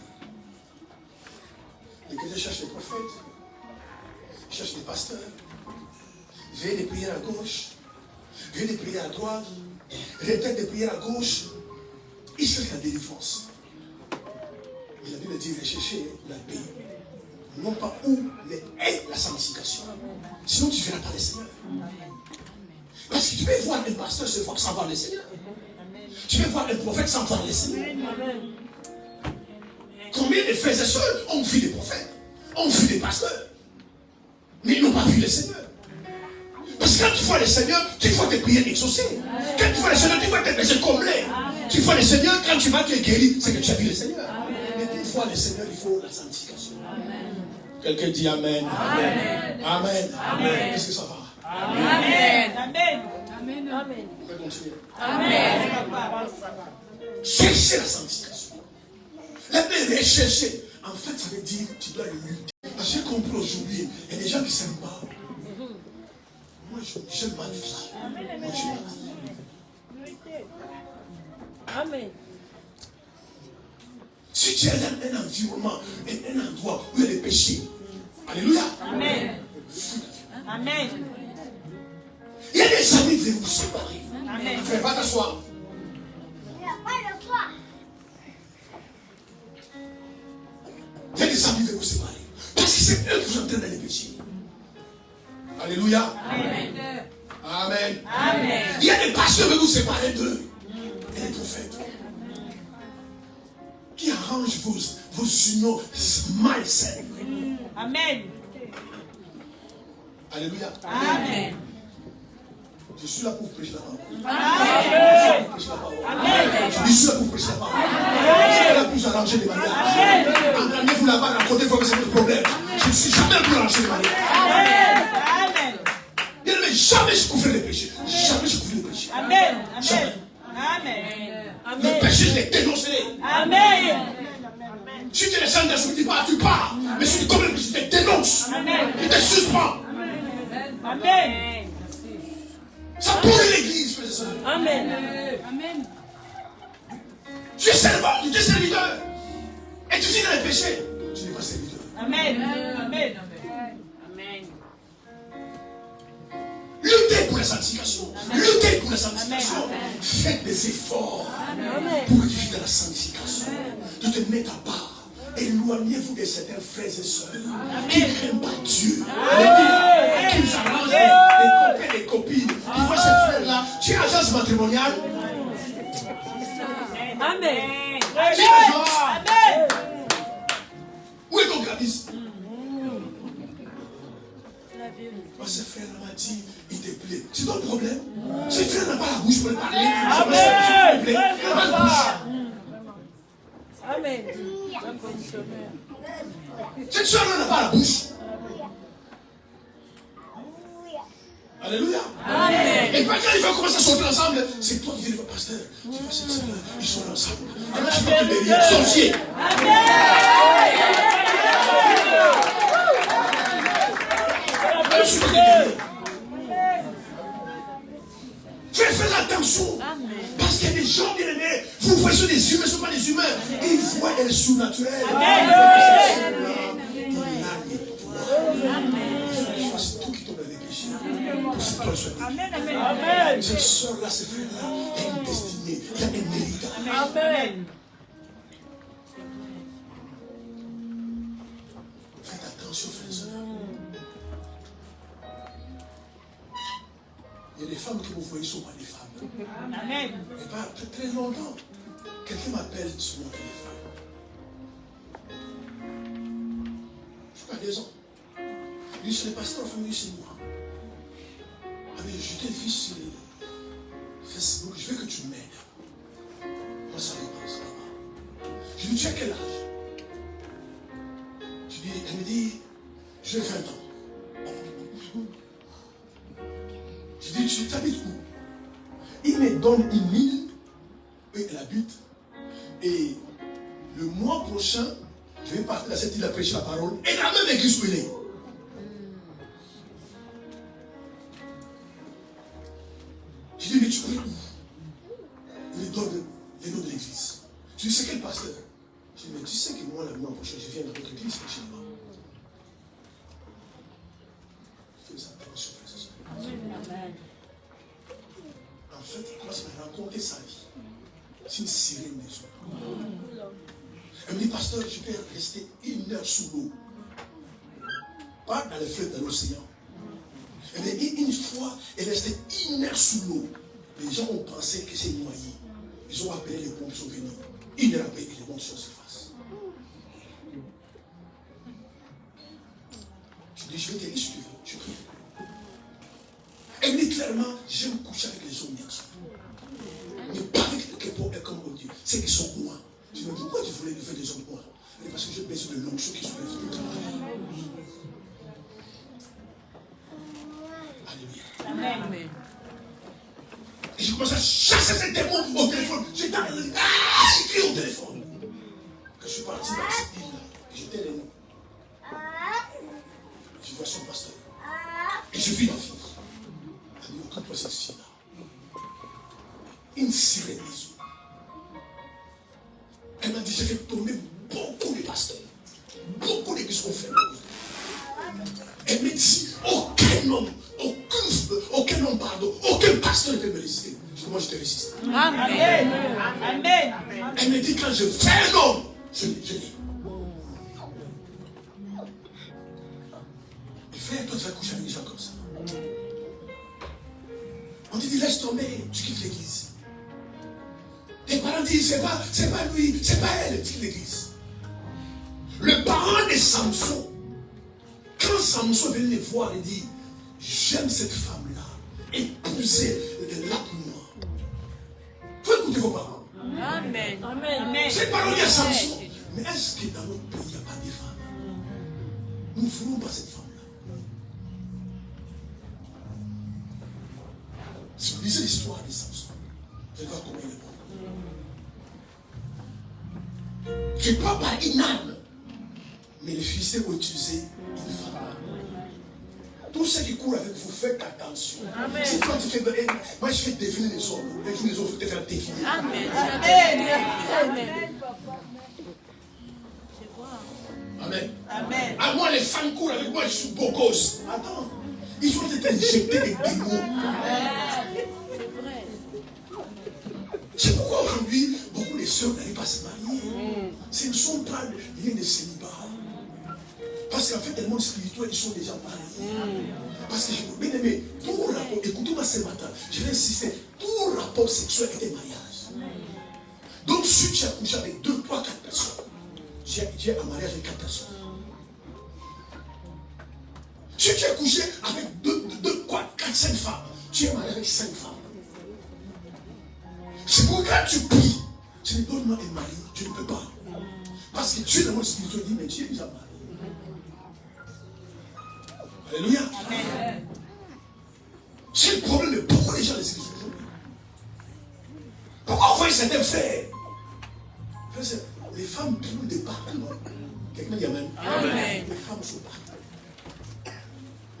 Les chrétiens cherchent des prophètes, ils cherchent des pasteurs, ils veillent des prières à gauche, ils veillent des prières à droite, ils répètent des prières à gauche. Ils cherchent la délivrance. Mais la Bible dit rechercher la paix. Non pas où, mais la sanctification. Sinon tu ne verras pas le Seigneur. Parce que tu peux voir un pasteur sans voir le Seigneur. Tu peux voir un prophète sans voir le Seigneur. Combien de frères et sœurs ont vu des prophètes, ont vu des pasteurs, mais ils n'ont pas vu le Seigneur. Parce que quand tu vois le Seigneur, tu vois tes prières exaucées. Quand tu vois le Seigneur, tu vois tes péchés comblés. Tu vois le Seigneur, quand tu vas, tu es guéri, c'est que tu as vu le Seigneur. Mais pour voir le Seigneur, il faut la sanctification. Quelqu'un dit Amen. Amen. Amen. Amen. Est-ce que ça va? Amen. Amen. Amen. Amen. On peut continuer. Amen. Chercher la sanctification. La paix, rechercher. En fait, ça veut dire que tu dois lutter. J'ai compris aujourd'hui, il y a des gens qui ne s'aiment pas. Moi, je m'en fiche. Moi, je m'en fiche. Amen. Si tu es dans un environnement, un endroit où il y a des péchés, alléluia. Amen. Amen. Il y a des amis qui vont vous séparer. Amen. Frère, va t'asseoir. Il y a des amis qui vont vous séparer. Parce que c'est eux qui vous entraînent dans les péchés. Alléluia. Amen. Amen. Amen. Il y a des pasteurs qui vont vous séparer d'eux. Et les prophètes. Qui arrangent vos unions malsaines. Amen. Alléluia. Amen. Je suis là pour vous prêcher la parole. Amen. Je suis là pour vous prêcher la parole. Amen. Je suis là pour vous prêcher la parole. Je suis là pour vous arranger les mariages. Entendez-vous là-bas, racontez-vous que c'est votre problème. Je ne suis jamais pour arranger les mariages. Amen. Bien, mais jamais je couvre les péchés. Jamais je couvre les péchés. Amen. Jamais. Amen. Le péché, je l'ai dénoncé. Amen. Si tu es le Saint-Esprit, tu dis pas, tu pars. Mais si tu commets le péché, tu te dénonces. Amen. Il te suspend. Amen. Ça pourrit l'église, frères et sœurs. Amen. Amen. Tu es servant, tu es serviteur. Et tu vis dans les péchés. Tu n'es pas serviteur. Amen. Amen. Amen. Luttez pour la sanctification. Luttez pour la sanctification. Faites des efforts pour vivre dans la sanctification. De te mettre à part. Éloignez-vous de certains frères et sœurs qui n'aiment pas Dieu. Qui nous arrangent les copains et les copines. Qui voient ces frères-là. Tu es agence matrimoniale. Amen. Tu es agence. Amen. Où est ton gradiste? Ce frère m'a dit, il te plaît. C'est ton problème. Ce frère n'a pas la bouche pour le parler. Amen. Il n'a pas la bouche. Amen. Cette soeur n'a pas la bouche. Alléluia. Amen. Et quand ils vont commencer à sortir ensemble, c'est toi qui dis, pasteur, tu vois cette soeur-là, ils sont ensemble. Et là, je peux te bénir, sorcier. Faites attention. Parce qu'il y a des gens bien aimés. Vous voyez sur des humains, ce ne sont pas des humains. Et ils voient le surnaturel. C'est tout qui tombe dans les péchés. Pour cette toi soit béni. Cette soeur-là, ce frère-là, il y a une destinée, il y a un mérite. Amen. Faites attention, frères et sœurs. Il y a des femmes que vous voyez sont pas des femmes. Amen. Mais pas très longtemps. Quelqu'un m'appelle sur mon téléphone. Je sais pas, des ans. Il dit, c'est le pasteur en famille, c'est moi. Ah mais je t'ai vu sur Facebook, je veux que tu m'aides. Moi, ça ne passe pas. Je lui dis, tu as quel âge? Elle me dit, j'ai 20 ans. Je dis, tu t'habites où? Il me donne une île où elle habite. Et le mois prochain, je vais partir à cette île à prêcher la parole. Et la même église où elle est. Je dis, mais tu es où? Il me donne les noms de l'église. Je dis, c'est quel pasteur? Je dis, mais tu sais que moi, le mois prochain, je viens dans votre église chez moi. Fais attention, frères et sœurs. En fait, il commence à raconter sa vie. C'est une sirène des eaux. Elle me dit, pasteur, je peux rester 1 heure sous l'eau. Pas dans les fleuves de l'océan. Elle me dit, une fois, elle est restée 1 heure sous l'eau. Les gens ont pensé que c'est noyé. Ils ont appelé les pompes, ils sont venus. 1 heure après, ils montent sur la surface. Je dis, je vais t'aider si tu veux. Je prie. Elle me dit clairement, j'aime coucher avec les hommes garçons. Mais pas avec les képos comme on dit. C'est qu'ils sont noirs. Je me dis, pourquoi tu voulais faire des hommes noirs? Parce que je baisse de l'onction qui sont les femmes. Alléluia. Amen. Et je commence à chasser ces démons au téléphone. J'étais écrit au téléphone. Que je suis parti dans cette île-là. Et j'étais les noms. Je vois son pasteur. Et je vis la fille. Elle dit, occupe-toi cette fille-là. Une sirène des eaux. Elle m'a dit, j'ai fait tomber beaucoup de pasteurs. Beaucoup d'églises ont fait. Elle me dit, aucun homme, aucun pasteur ne peut me résister. Je dis, moi je te résiste. Amen. Amen. Elle me dit, quand je fais un homme, je l'ai. Et frère, toi tu vas coucher avec des gens comme ça. On te dit, laisse tomber, tu quittes l'église. Les parents disent, c'est pas lui, c'est pas elle qui quitte l'église. Le parent de Samson, quand Samson venait les voir, il dit, j'aime cette femme-là, épousez de lac noir. Il faut écouter vos parents. Amen. Amen. Ces parents disent à Samson, mais est-ce que dans notre pays, il n'y a pas de femmes? Nous ne voulons pas cette femme-là. Si vous lisez l'histoire de Samson, vous allez voir comment il est bon. C'est pas par une âme, mais les Philistins ont utilisé une femme. Tous ceux qui courent avec vous, faites attention. Amen. Si toi tu fais, moi je fais définir les hommes. Les jours les autres, je te faire définir. Amen. Amen. Amen. Amen. À moi, les femmes courent avec moi, je suis beau gosse. Attends, ils ont été injectés des démons. C'est pourquoi aujourd'hui, beaucoup de sœurs n'arrivent pas à se marier. Ce ne sont pas liens de célibat. Parce qu'en fait, le monde spirituel, ils sont déjà mariés. Parce que je vous bien aimé, tout rapport, écoutez-moi ce matin, je vais insister, tout rapport sexuel est un mariage. Donc si tu as couché avec 2, 3, 4 personnes, tu as un mariage avec 4 personnes. Si tu es couché avec 4, 5 femmes, tu es marié avec 5 femmes. C'est pourquoi quand tu pries, tu dis donne-moi un mari, tu ne peux pas. Parce que Dieu dans mon spirituel dit, mais tu es déjà marié. Alléluia. Amen. C'est le problème de beaucoup de gens de l'église aujourd'hui. Pourquoi on voit certains frères? Les femmes prient de partout. Quelqu'un dit Amen. Amen. Les femmes sont partout.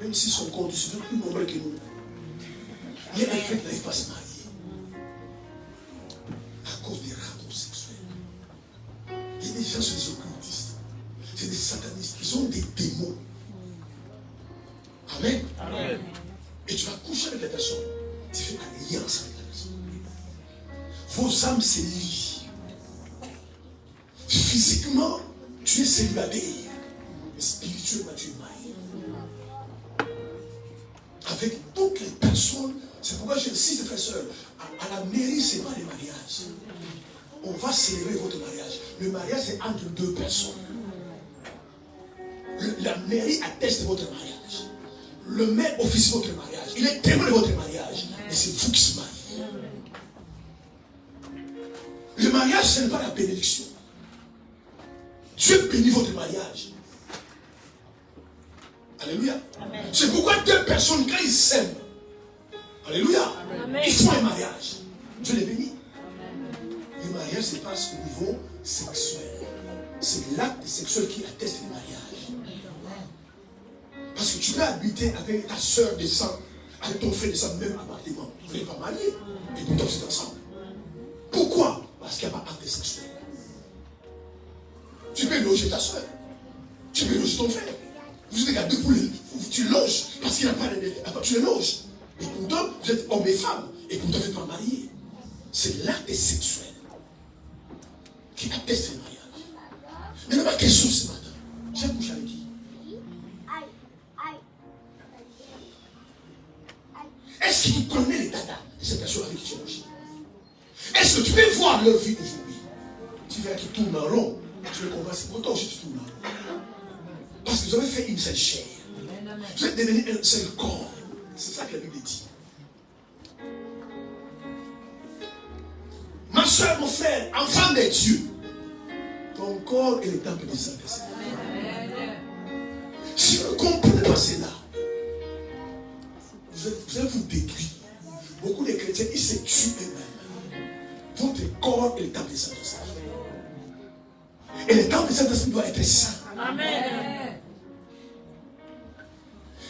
Même si son corps est plus nombreux que nous. Il y a des frères qui n'arrivent pas à se marier. À cause des rapports sexuels. Il y a des gens, c'est des occultistes. C'est des satanistes. Ils ont des démons. Amen. Amen. Et tu vas coucher avec la personne. Tu fais alliance avec la personne. Vos âmes se lient. Physiquement, tu es célibataire. Mais spirituellement, tu es marié. Avec toutes les personnes. C'est pourquoi j'insiste, frères et sœurs. À la mairie, ce n'est pas les mariages. On va célébrer votre mariage. Le mariage, c'est entre 2 personnes. La mairie atteste votre mariage. Le maire officie votre mariage. Il est témoin de votre mariage. Et c'est vous qui se mariez. Le mariage, ce n'est pas la bénédiction. Dieu bénit votre mariage. Alléluia. C'est pourquoi 2 personnes, quand ils s'aiment, alléluia, amen, ils font un mariage. Dieu les bénit. Le mariage se passe au niveau sexuel. C'est l'acte sexuel qui atteste le mariage. Parce que tu peux habiter avec ta soeur de sang, avec ton frère de sang, même appartement. Vous n'êtes pas mariés. Et pourtant vous êtes ensemble. Pourquoi? Parce qu'il n'y a pas d'acte sexuel. Tu peux loger ta soeur. Tu peux loger ton frère. Vous êtes à 2 poules. Tu loges. Parce qu'il n'y a pas de... Tu le loges. Et pourtant, vous êtes homme et femme. Et pourtant, vous n'êtes pas mariés. C'est l'acte sexuel qui atteste le mariage. Mais ma question ce matin, j'ai couché avec qui? Est-ce que tu connais les datas de cette personne avec qui tu es logé? Est-ce que tu peux voir leur vie aujourd'hui? Tu verras qu'ils tournent en rond. Tu le comprends, c'est pour toi aussi tu tournes en rond. Parce que vous avez fait une seule chair. Vous êtes devenu un seul corps. C'est ça que la Bible dit. Ma soeur, mon frère, enfant de Dieu, ton corps est le temple du Saint-Esprit. Si vous ne comprenez pas cela, vous allez vous détruire. Beaucoup de chrétiens, ils se tuent eux-mêmes. Votre corps est le temple du Saint-Esprit. Et le temple du Saint-Esprit doit être saint. Amen.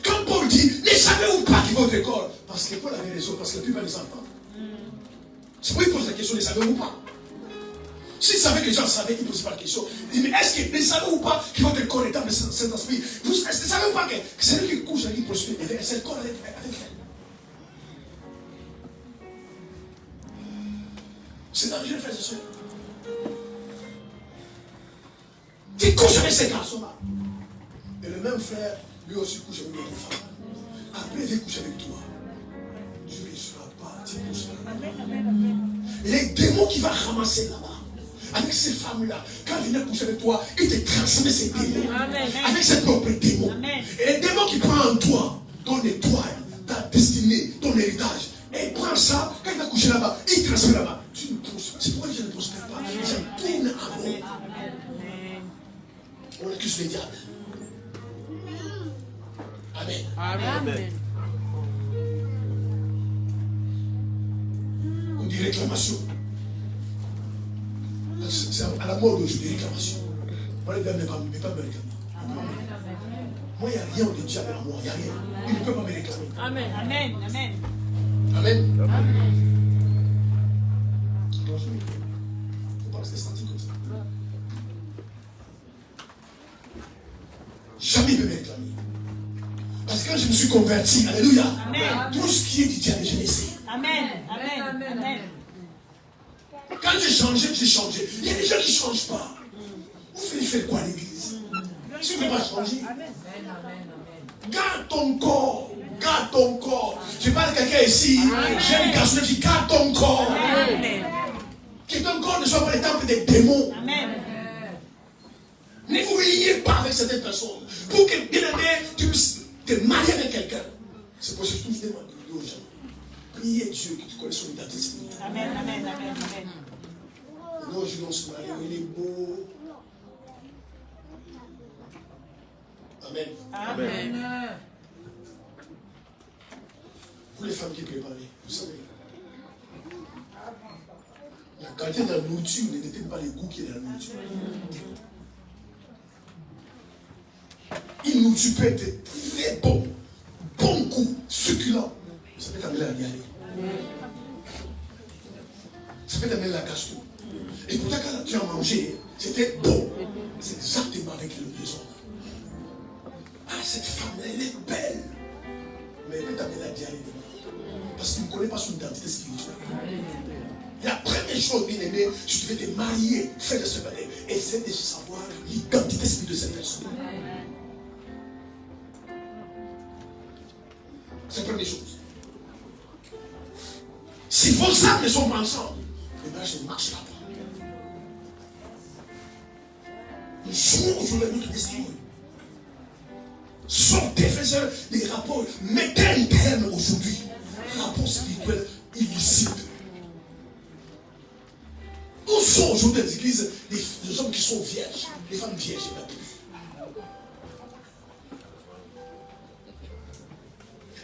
Quand Paul dit, ne savez-vous pas que votre corps, parce que Paul avait raison, parce que la plupart des enfants. C'est pourquoi il pose la question, ne savez-vous pas? S'il savait que les gens savaient, il ne posait pas la question. Il dit, mais est-ce que ne savez-vous pas que votre corps est le temple du Saint-Esprit? Est-ce que ne savez-vous pas que c'est lui qui couche avec qui prospère, et c'est le corps avec elle? C'est dangereux, frères et sœurs. Tu couches avec ces garçons-là. Et le même frère, lui aussi couche avec d'autres femmes. Après, il vient coucher avec toi. Dieu ne sera pas. Tu couches. Les démons qui vont ramasser là-bas, avec ces femmes-là, quand ils viennent coucher avec toi, ils te transmettent ces démons. Amen. Avec ses propres démons. Amen. Et les démons qui prennent en toi, ton étoile, ta destinée, ton héritage, et il prend ça, quand il va coucher là-bas, il transmet là-bas. Tu ne prospères. C'est pourquoi je ne prospère pas. Je tourne à rond. On accuse les diables. Amen. Amen. On dit réclamation. C'est à la mode aujourd'hui, réclamation. Moi, les diables ne peuvent pas me réclamer. Moi, il n'y a rien de diable à moi. Il n'y a rien. Il ne peut pas me réclamer. Amen. Amen. Amen. Amen. Amen. Il ne faut pas rester senti comme ça. Jamais il ne peut me réclamer. Parce que quand je me suis converti, alléluia, amen, tout ce qui est du diable, je l'ai essayé. Amen. Amen. Amen. Quand j'ai changé, j'ai changé. Il y a des gens qui ne changent pas. Vous faites quoi à l'église? Tu ne peux pas changer. Garde ton corps. Garde ton corps. Je parle de quelqu'un ici. J'ai une garçon qui garde ton corps. Amen. Que ton corps ne soit pas le temple des démons. Amen. Ne vous liez pas avec certaines personnes. Pour que, bien aimé, Tu es marié avec quelqu'un. C'est pour ça que je demande aux gens. Priez Dieu que tu connais son identité spirituelle. Amen, amen, amen, amen. Non, je ne suis marié, il est beau. Amen. Amen. Vous les femmes qui préparent, vous savez, la qualité de la nourriture ne détermine pas le goût qui est dans la nourriture. Une nourriture peut être très bon goût, succulent. Ça peut t'amener la diarrhée. Ça peut t'amener la gastro. Et pourtant, quand tu as mangé, c'était bon. C'est exactement avec le désordre. Ah, cette femme, elle est belle. Mais elle peut t'amener la diarrhée. Parce qu'il ne connaît pas son identité spirituelle. La première chose, bien aimé, tu devais te marier, faire de ce baptême. Essaie de savoir l'identité spirituelle de cette personne. C'est la première chose. Si vos âmes ne sont pas ensemble, le mariage ne marche pas. Nous jouons aujourd'hui notre destin. Sortez, faites des rapports. Mettez un terme aujourd'hui. Rapport spirituel illicite. Où sont aujourd'hui les églises les hommes qui sont vierges, les femmes vierges, il n'y en a plus.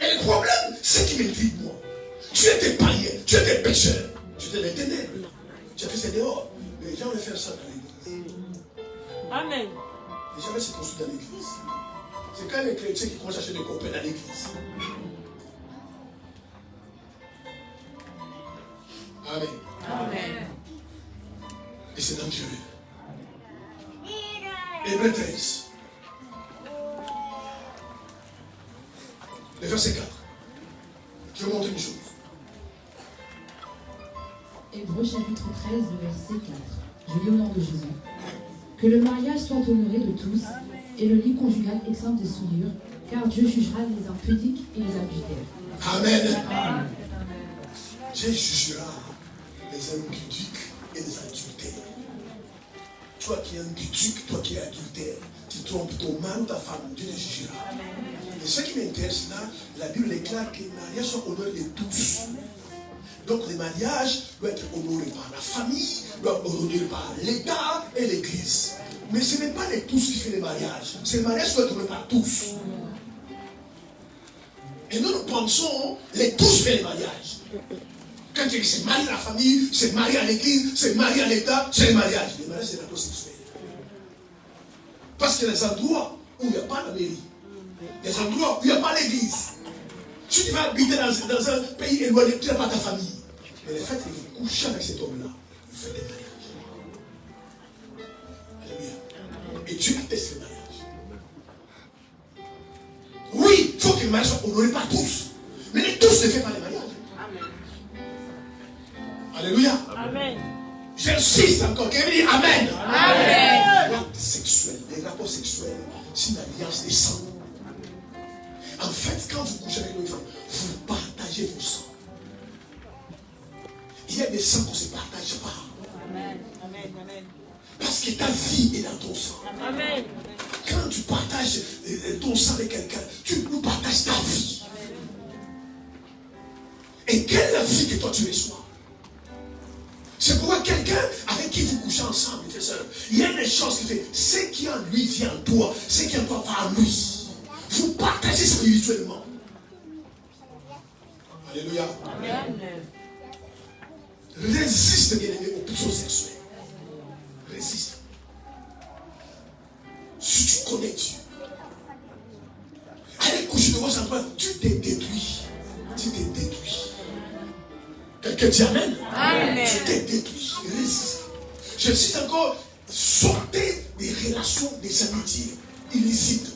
Et le problème, c'est qui m'invite, moi. Tu étais païen, tu étais pécheur, tu étais les ténèbres. Tu as fait ça dehors. Mais les gens veulent faire ça dans l'église. Amen. Les gens veulent se construire dans l'église. C'est quand les chrétiens qui commencent à chercher des copains dans l'église. Amen. Amen. Et c'est dangereux. Hébreux 13. Le verset 4. Je vais montrer une chose. Hébreux chapitre 13, le verset 4. Je lis au nom de Jésus. Que le mariage soit honoré de tous et le lit conjugal exempt de souillure, car Dieu jugera les impudiques et les adultères. Amen. Amen. Dieu jugera les impudiques et les adultères. Toi qui es impudique, toi qui es adultère, tu trompes ton mari ou ta femme, Dieu te jugera. Et ce qui m'intéresse là, la Bible déclare que les mariages sont honorés de tous. Donc le mariage doit être honoré par la famille, doit être honoré par l'État et l'Église. Mais ce n'est pas les tous qui font les mariages. Ce mariage doit être honoré par tous. Et nous pensons, les tous font les mariages. Quand tu dis c'est marié à la famille, c'est marié à l'église, c'est marié à l'État, c'est le mariage. Le mariage, c'est la chose sexuelle. Parce qu'il y a des endroits où il n'y a pas la mairie. Des endroits où il n'y a pas l'église. Si tu vas habiter dans un pays éloigné, tu n'as pas ta famille. Mais le fait que vous couchez avec cet homme-là, vous faites des mariages. Alléluia. Et Dieu atteste le mariage. Oui, il faut que le mariage soit honoré par tous. Mais les tous ne font pas les mariages. Alléluia. Amen. J'insiste encore. Quelqu'un dit Amen. Amen. L'acte sexuel, les rapports sexuels, c'est une alliance des sangs. En fait, quand vous couchez avec une femme, vous partagez vos sangs. Il y a des sangs qu'on ne se partage pas. Amen. Amen. Amen. Parce que ta vie est dans ton sang. Amen. Quand tu partages ton sang avec quelqu'un, tu nous partages ta vie. Et quelle est la vie que toi tu reçois? C'est pourquoi quelqu'un avec qui vous couchez ensemble, frère, soeur, il y a des choses qui fait, ce qui en lui vient en toi, ce qui en toi va en lui. Vous partagez spirituellement. Alléluia. Amen. Résiste, bien aimé, aux pulsions sexuelles. Résiste. Si tu connais Dieu, allez coucher de vos endroits, tu te détruis. Tu te détruis. Quelqu'un dit Amen. Amen. Tu te détruis. Résiste. Je cite encore, sortez des relations, des amitiés illicites.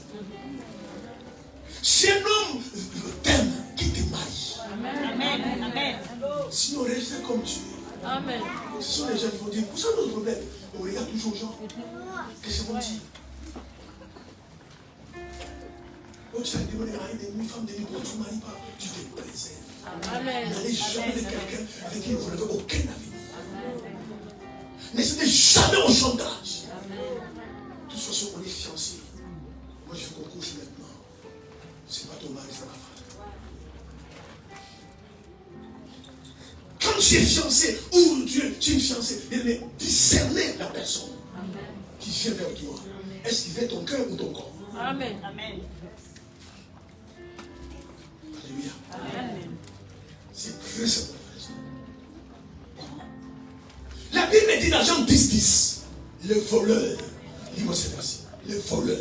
Si un homme t'aime, qu'il te marie. Amen. Amen. Sinon, restez comme tu es. Amen. Ce sont les gens qui vont dire, où sont nos problèmes? On regarde toujours aux gens. Qu'est-ce qu'ils vont dire? Oh, tu as demandé de marier une femme de nuit, tu ne maries pas, tu te préserves. Amen. N'allez jamais avec quelqu'un avec qui vous n'avez aucun avenir. N'hésitez jamais au chantage. De toute façon, on est fiancés. Moi, je veux qu'on couche maintenant. c'est pas ton mari, c'est ta femme. Quand tu es fiancé ou tu es une fiancée, discerner la personne qui vient vers toi. Est-ce qu'il veut ton cœur ou ton corps? Amen. Amen. Alléluia. Amen. C'est très simple. La Bible dit dans Jean 10, le voleur, lis-moi ce verset, le voleur.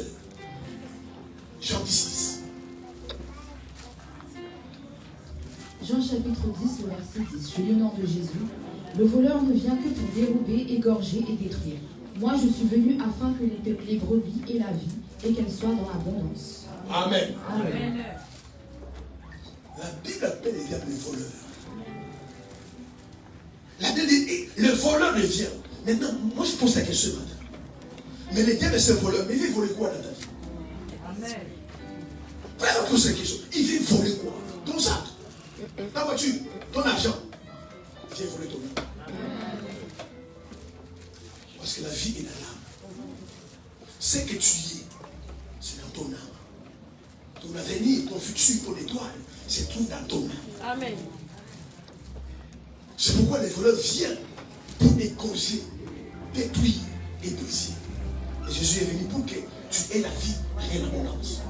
Jean 10. Jean chapitre 10, le verset 10. Je lis au nom de Jésus. Le voleur ne vient que pour dérober, égorger et détruire. Moi, je suis venu afin que les brebis aient la vie et qu'elles soient dans l'abondance. Amen. Amen. La Bible appelle les diables les voleurs. La Bible dit, le voleur ne vient. Maintenant, moi je pose la question ce matin. Mais les diables, c'est un voleur. Mais il veut voler quoi dans ta vie? Amen. Pourquoi on pose la question? Il veut voler quoi? Ton sac, ta voiture, ton argent. Il vient voler ton âme. Parce que la vie est dans l'âme. Ce que tu es, c'est dans ton âme. Ton avenir, ton futur, ton étoile, c'est tout dans ton âme. Amen. C'est pourquoi les voleurs viennent pour égorger, détruire et briser. Et Jésus est venu pour que tu aies la vie en abondance.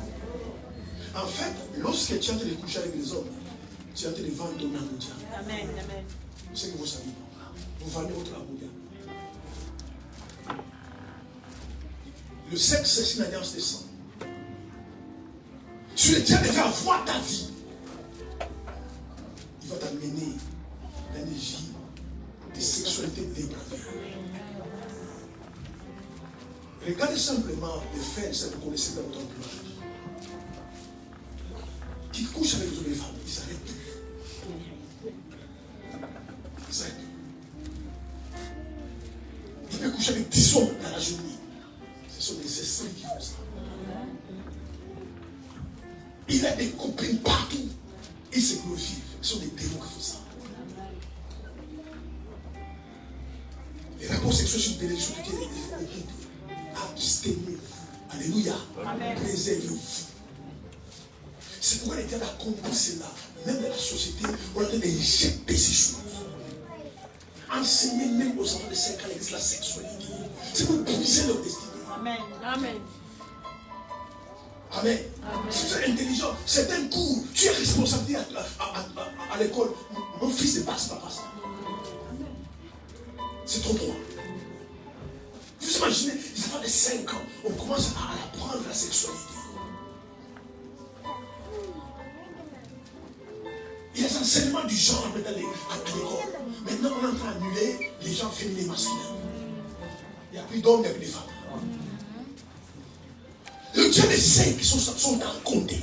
En fait, lorsque tu es en train de coucher avec les hommes, tu es en train de vendre ton âme au diable. Amen. Amen. C'est ce que vous savez. Vous vendez votre âme au diable. Le sexe, c'est une alliance de sang. Si le diable veut avoir ta vie, il va t'amener dans une vie de sexualité dépravée. Regardez simplement les faits, ça vous connaissez dans votre entourage. Qui couchent avec les autres femmes, ils s'arrêtent tout. Ils s'arrêtent tout. Il peut coucher avec 10 hommes dans la journée. Ce sont des esprits qui font ça. Il a des copines partout. Il se glorifie. Ce sont des démons qui font ça. Les rapports sexuels sur des choses qui sont abstenez-vous. Alléluia. Préservez-vous. C'est pourquoi les diables a compris cela. Même dans la société, on a de jeter ces choses. Enseigner même aux enfants de 5 ans la sexualité. C'est pour briser leur destinée. Amen. Amen. Amen. Si tu es intelligent, c'est un cours. Tu es responsable à l'école. Mon fils ne passe pas par ça. C'est trop droit. Vous imaginez, les enfants de 5 ans, on commence à apprendre la sexualité. Il y a des enseignements du genre à l'école. Maintenant, on est en train d'annuler les gens féminins et masculins. Il n'y a plus d'hommes, il n'y a plus de femmes. Le Dieu des saints qui sont dans le compté.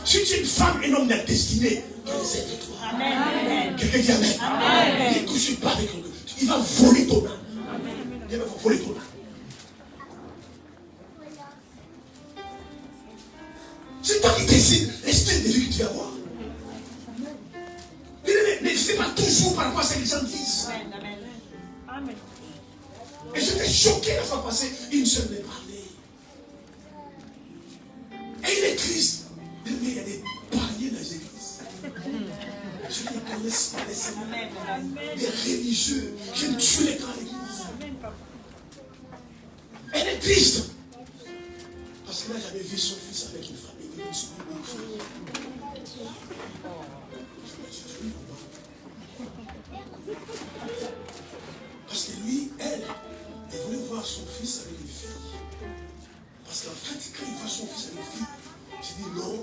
Si tu es une femme, un homme de la destinée, préserve-toi. Amen. Quelqu'un dit Amen. Amen. Ne couche pas avec lui. Il va voler ton âme. Il va voler ton âme. C'est toi qui décides l'esprit de vie que tu vas avoir. Ne sais pas toujours par rapport à ce que les gens disent. Amen. Amen. Et j'étais choqué la fois passée, une seule m'est parlé. Et il est triste. Il y a des païens dans les églises. Je ne connais pas les seigneurs. Les religieux qui aiment tuer les grands l'église. Elle est triste. Parce qu'elle n'a jamais vu son fils avec une famille. Il est une fille. Parce que lui, elle voulait voir son fils avec une fille. Parce qu'en fait, quand il voit son fils avec une fille, il dit non,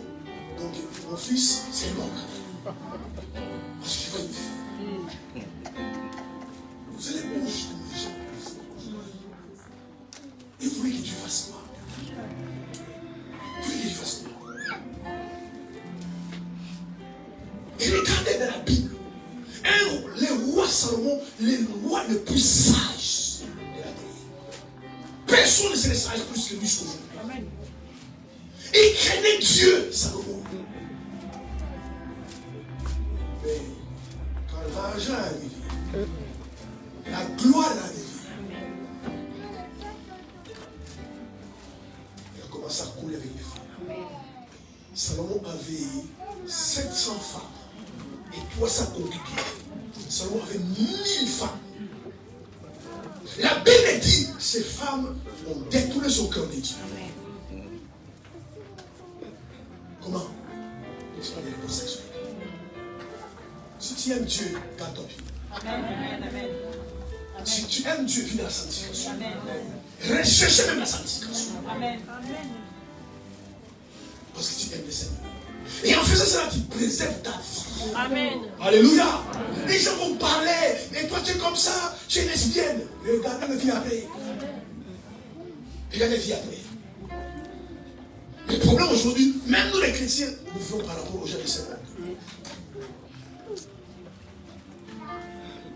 donc mon fils, c'est mort. Parce que je vois une fille. Vous allez bouger les gens. Et vous voulez que Dieu fasse quoi? Vous voulez que Dieu fasse quoi? Et regardez dans la Bible. Les rois Salomon, les rois les plus sages de la terre. Personne ne serait sage plus que lui jusqu'aujourd'hui. Il craignait Dieu, Salomon. Mais quand l'argent est arrivé, la gloire est arrivée, il a commencé à couler avec les femmes. Salomon avait 700 femmes et 300 concubines. Salomon avait 1000 femmes. La Bible dit, ces femmes ont détourné son cœur de Dieu. Comment? C'est pas des réponses sexuelles. Si tu aimes Dieu, garde ton pied. Amen. Si tu aimes Dieu, vis dans la sanctification. Recherchez même la sanctification. Amen. Parce que tu aimes le Seigneur. Et en faisant cela, tu préserves ta vie. Amen. Alléluia. Les gens vont parler. Et toi, tu es comme ça. Tu es lesbienne. Regarde la vie après. Regarde la vie après. Le problème aujourd'hui, même nous les chrétiens, nous vivons par rapport aux gens du Seigneur.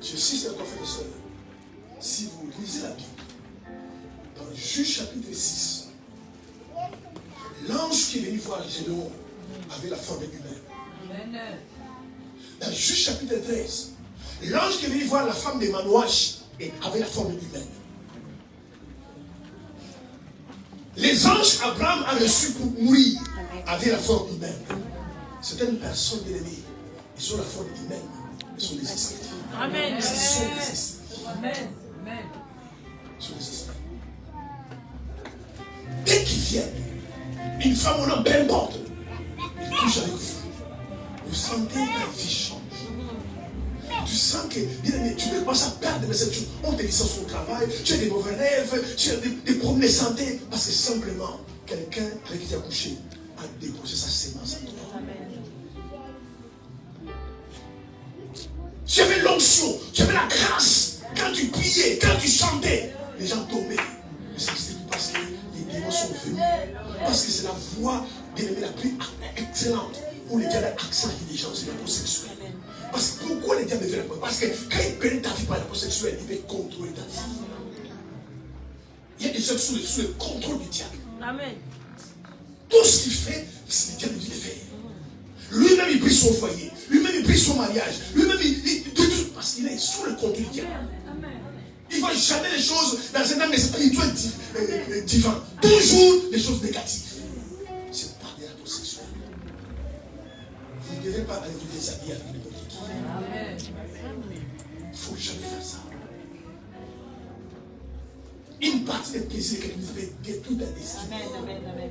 Je suis un frère et soeur. Si vous lisez la Bible, dans Juge chapitre 6, l'ange qui est venu voir Gédéon avait la forme humaine. Dans Juge chapitre 13, l'ange qui est venu voir la femme de Manouach avait la forme humaine. Les anges Abraham a reçu pour mourir avaient la forme humaine. Certaines personnes bien aimées, ils ont la forme humaine, ils sont des esprits. Amen. Ce sont des esprits. Amen. Ce sont des esprits. Dès qu'ils viennent, une femme ou un homme, peu importe, ils touchent avec vous. Vous sentez ta vie change. Tu sens que, bien aimé, tu ne commences à perdre de cette chose. On te licencie au travail, tu as des mauvais rêves, tu as des problèmes de santé, parce que simplement, quelqu'un avec qui tu as couché a déposé sa sémence en toi. Tu avais l'onction, tu avais la grâce. Quand tu priais, quand tu chantais, les gens tombaient. Mais c'est parce que les démons sont venus. Parce que c'est la voie, bien aimé, la plus excellente pour les diables accès à l'intelligence et la peau sexuelle. Parce que pourquoi les diables veulent la peau? Parce que quand ils prennent ta vie par la peau sexuelle, ils veulent contrôler ta vie. Il y a des gens sous le contrôle du diable. Amen. Tout ce qu'il fait, c'est le diable qui le fait. Lui-même, il brise son foyer. Lui-même, il brise son mariage. Lui-même, parce qu'il est sous le contrôle du diable. Il ne voit jamais les choses dans un âme spirituel divin. Toujours les choses négatives. C'est pas des rapports sexuels. Vous ne devez pas aller vous déshabiller avec n'importe qui. Il ne faut jamais faire ça. Une partie des plaisirs que vous avez détruit ta destinée. Amen.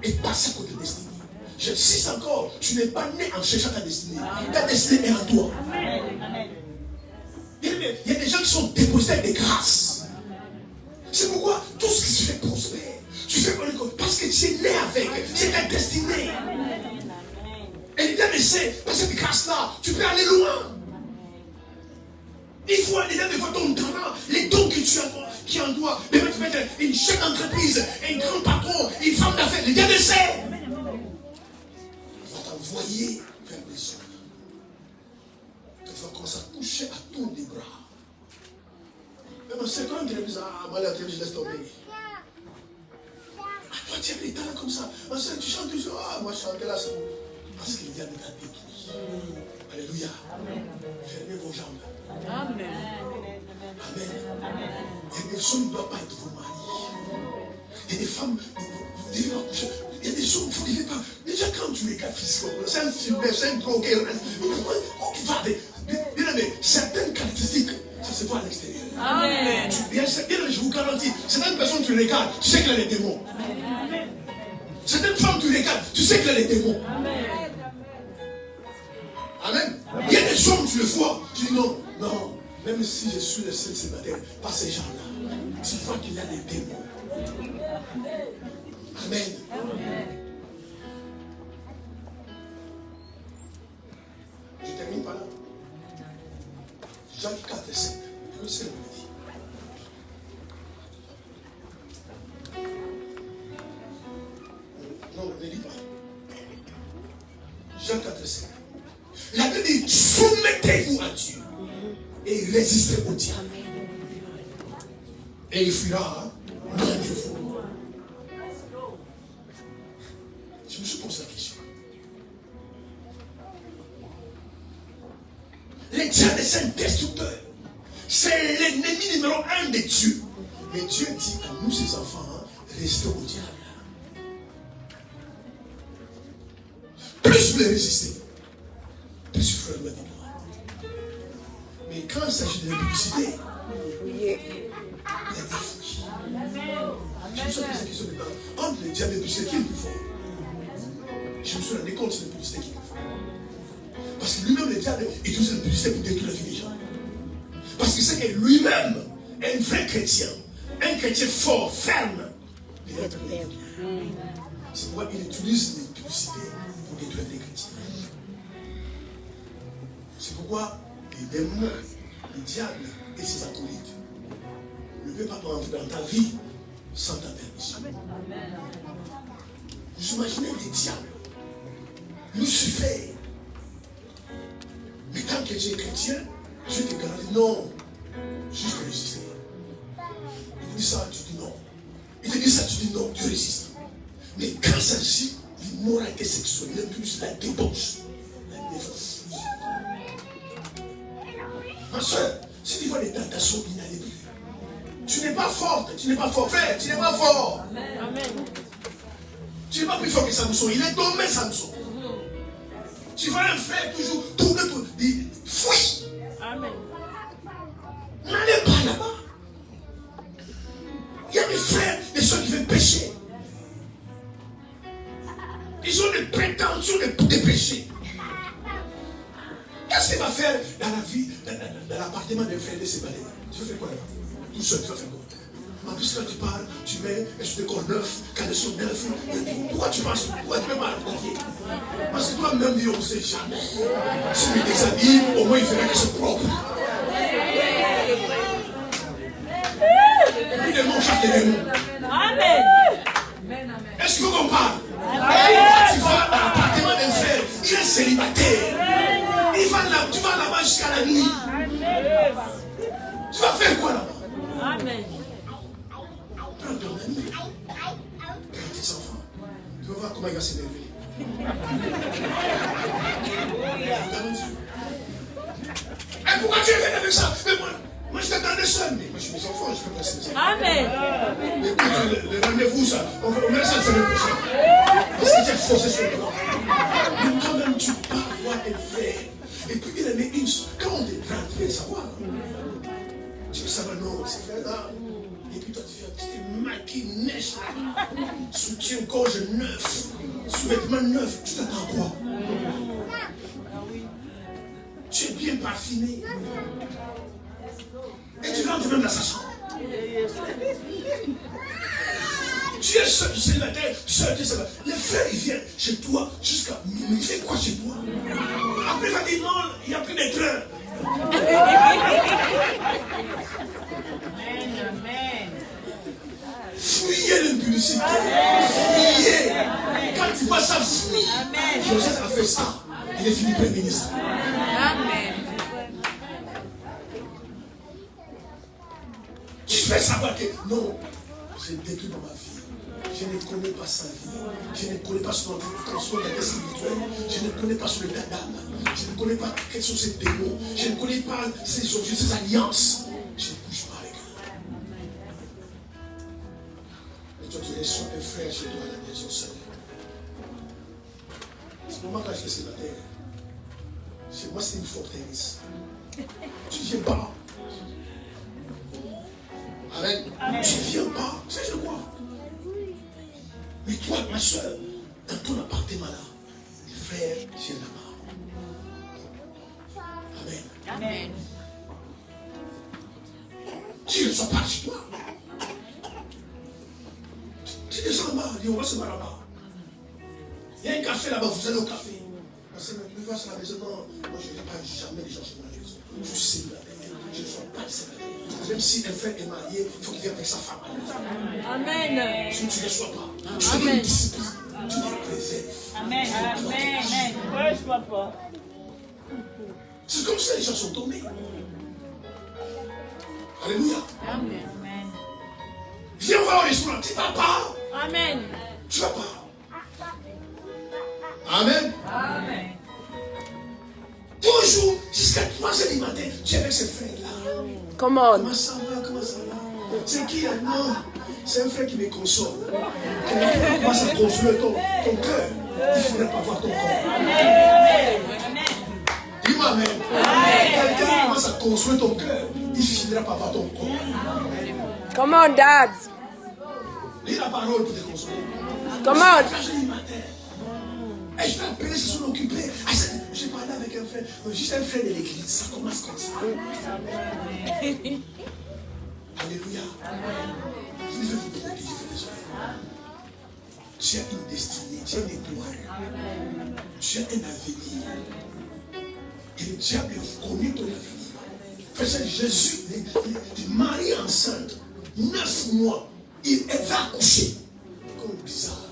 Et passer à côté de destinée. J'insiste encore, tu n'es pas né en cherchant ta destinée. Ta destinée est en toi. Amen. Il y a des gens qui sont dépositaires de grâce. C'est pourquoi tout ce qui se fait prospère, tu fais parce que tu es né avec, c'est ta destinée. Et les gars essaient, par cette grâce-là, tu peux aller loin. Il faut aller dans ton talent, les dons que tu as, qui en toi. Mais tu peux être une chef d'entreprise, un grand patron, une femme d'affaires, les gars essaient. Il va t'envoyer vers les autres. Tu vas commencer à toucher à tous les bras. Mais c'est quand même moi la télévision, je laisse tomber. Ah, toi, tu as des talents comme ça. Tu chantes toujours. Ah, moi, je chante là, c'est bon. Parce qu'il y a des tas détruits. Alléluia. Fermez vos jambes. Amen. Amen. Il y a des hommes qui ne doivent pas être vos maris. Il y a des femmes, vous ne devez pas coucher. Il y a des hommes, vous ne devez pas. Déjà, quand tu regardes physiquement, c'est un film, c'est un drogué. Pourquoi tu vas bien aimé, certaines caractéristiques, ça se voit à l'extérieur. Amen. Bien, je vous garantis, certaines personnes, tu regardes, tu sais qu'il y a des démons. Certaines femmes, tu regardes, tu sais qu'il y a des démons. Amen. Il y a des hommes, tu le vois, tu dis non, même si je suis le seul célibataire, pas ces gens-là, tu vois qu'il y a des démons. Amen. Je termine par là. Jacques 4 et 5. Je sais le dit. Non, ne lis pas. Jacques 4 et 5. La Bible dit, soumettez-vous à Dieu et résistez au diable. Et il fuira loin de vous. Je me suis posé la question. Le diable est un destructeur. C'est l'ennemi numéro 1 de Dieu. Mais Dieu dit à nous, ses enfants, restez au diable. plus vous les résistez, plus vous ferez le moi. Mais quand il s'agit de l'impudicité, il y a des fouilles. Je me suis posé la question maintenant, entre les diables et l'impudicité, qui est le plus fort? Je me suis rendu compte que c'est l'impudicité qui est le plus fort. Parce que lui-même, le diable, utilise l'impudicité pour détruire la vie des gens. Parce qu'il sait que lui-même est un vrai chrétien, un chrétien fort, ferme. C'est pourquoi il utilise l'impudicité pour détruire les chrétiens. C'est pourquoi les démons, le diable et ses acolytes ne peuvent pas entrer dans ta vie sans ta permission. Vous imaginez les diables, Lucifer. Mais tant que tu es chrétien, je te garantis non, juste résister. Il te dit ça, tu dis non. Il te dit ça, tu dis non, tu résistes. Mais quand ça s'agit l'immoralité sexuelle, l'impudicité, la débauche, la défense. Ma soeur, si tu vois des tentations inallébiles, tu n'es pas forte, tu n'es pas fort, frère, tu n'es pas fort. Amen. Tu n'es pas plus fort que Samson, il est tombé Samson. Tu vas un frère toujours tourner, dire fuis. Amen. N'allez pas là-bas. Il y a des frères, des soeurs qui veulent pécher. Ils ont des prétentions de pécher. Qu'est-ce qu'il va faire dans la vie, dans l'appartement d'un frère de séparé? Tu vas faire quoi là-bas? Tout seul, tu vas faire quoi? En plus, quand tu parles, tu mets un décor neuf, caleçon neuf. Pourquoi tu penses? Pourquoi tu ne peux pas confier? Parce que toi-même, on ne sait jamais. Si tu déshabilles, au moins il fera que c'est propre. Puis les mots chassent les démons. Amen. Est-ce qu'il faut qu'on parle? Quand tu vas à l'appartement d'un frère, il est célibataire. Tu vas là-bas jusqu'à la nuit. Tu vas faire quoi là-bas? Amen. Prends ton ami. Prends tes enfants. Tu vas voir comment il va s'énerver. Et pourquoi tu es venu avec ça? Mais moi je t'attendais seul. Mais moi je suis mes enfants, je peux passer mes enfants. Amen. Mais écoute, le rendez-vous, ça, on met ça la semaine prochaine. Parce que tu as forcé sur le plan. Mais quand même, tu pars voir un frère. Et puis il a mis une. Quand on est grand, tu veux savoir. Tu veux savoir, non, c'est fait là. Et puis toi, tu te maquilles, neige là. Soutien-gorge neuf. Sous-vêtements neufs. Tu t'attends à quoi? Tu es bien parfumé. Et tu rentres même dans sa chambre. Tu es seul, tu es célibataire, seul, tu es célibataire. Les frères, ils viennent chez toi jusqu'à minuit. Il fait quoi chez toi? Après, il va dire non, il y a plus de train. Amen. Fuyez l'impudicité. Fuyez. Quand tu vois ça, fuis. Joseph a fait ça. Il est fini premier ministre. Amen. Tu fais savoir que non, j'ai détruit dans ma vie. Je ne connais pas sa vie. Je ne connais pas son transport de la spirituelle. Je ne connais pas son état d'âme. Je ne connais pas quels sont ses démons. Je ne connais pas ses objets, ses alliances. Je ne bouge pas avec eux. Et toi, tu reçois un frère chez toi à la maison seule. Ce moment quand j'étais célibataire, chez moi, c'est une forteresse. Tu ne viens pas. Amen. Tu ne viens pas. Tu sais quoi? Mais toi, ma soeur, dans ton appartement là, les frères viennent là-bas. Amen. Amen. Tu ne sors pas chez toi. Tu descends là-bas, dis on va se voir là-bas. Il y a un café là-bas, vous allez au café. Parce que tu vas sur la maison, non, moi je ne vais pas jamais les gens chez moi. Je suis célibataire. Je ne suis pas célibataire. Même si un frère est marié, il faut qu'il vienne avec sa femme. Amen. Si tu ne reçois pas, tu as une discipline, tu te préserves. Amen. Amen. Je ne reçois pas. C'est comme ça que les gens sont tombés. Alléluia. Amen. Viens voir au restaurant, tu ne vas pas. Amen. Tu ne vas pas. Amen. Amen. Toujours jusqu'à 3h du matin, tu es avec ces frères-là. Comment ça va? Comment ça va? C'est qui là? Non, c'est un frère qui me console. Qui va se construire ton cœur. il ne faudrait pas voir ton corps. Amen. Dis-moi amen. Quelqu'un commence à construire ton cœur, il ne finira pas voir ton corps. Come on, Dad. Lis la parole pour te construire. Come on. Et je vais appeler, se sont occupés. J'ai parlé avec un frère, juste un frère de l'église, ça commence comme ça. Alléluia. Je vais vous dire que tu as une destinée, tu as une étoile, tu as un avenir. Et le diable connaît ton avenir. Frère, Jésus, Marie enceinte, 9 mois, elle va accoucher. Comme bizarre,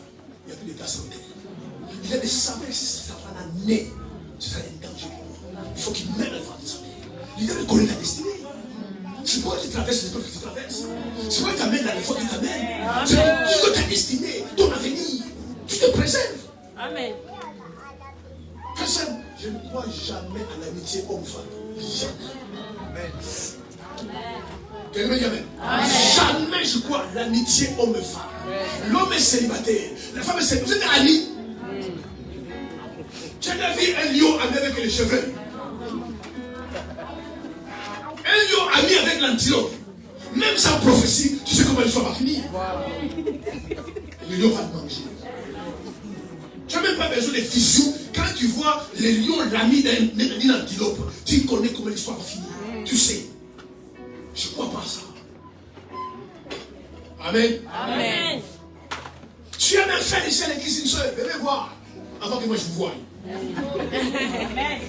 il n'y a plus de place en terre. Il a des savants, si ça va naître, ce sera un danger pour moi. Il faut qu'il mène le vent de sa vie. Il doit connaître ta destinée. C'est pourquoi tu traverses les épreuves que tu traverses. C'est pourquoi tu t'amènes dans les fois que tu t'amènes. C'est pour ta destinée, ton avenir. Tu te préserves. Amen. Personne, je ne crois jamais à l'amitié homme-femme. Jamais. Quelqu'un dit amen. Jamais je crois à l'amitié homme-femme. L'homme est célibataire. La femme est célibataire. Vous êtes amis. Tu as déjà vu un lion ami avec les cheveux. Un lion ami avec l'antilope. Même sans prophétie, tu sais comment l'histoire va finir. Le lion va te manger. Tu n'as même pas besoin de fusion. Quand tu vois le lion l'ami d'une antilope, tu connais comment l'histoire va finir. Tu sais. Je ne crois pas à ça. Amen. Amen. Tu as même fait ici à l'église une soeur. Venez voir. Avant que moi je vous voie. Amen.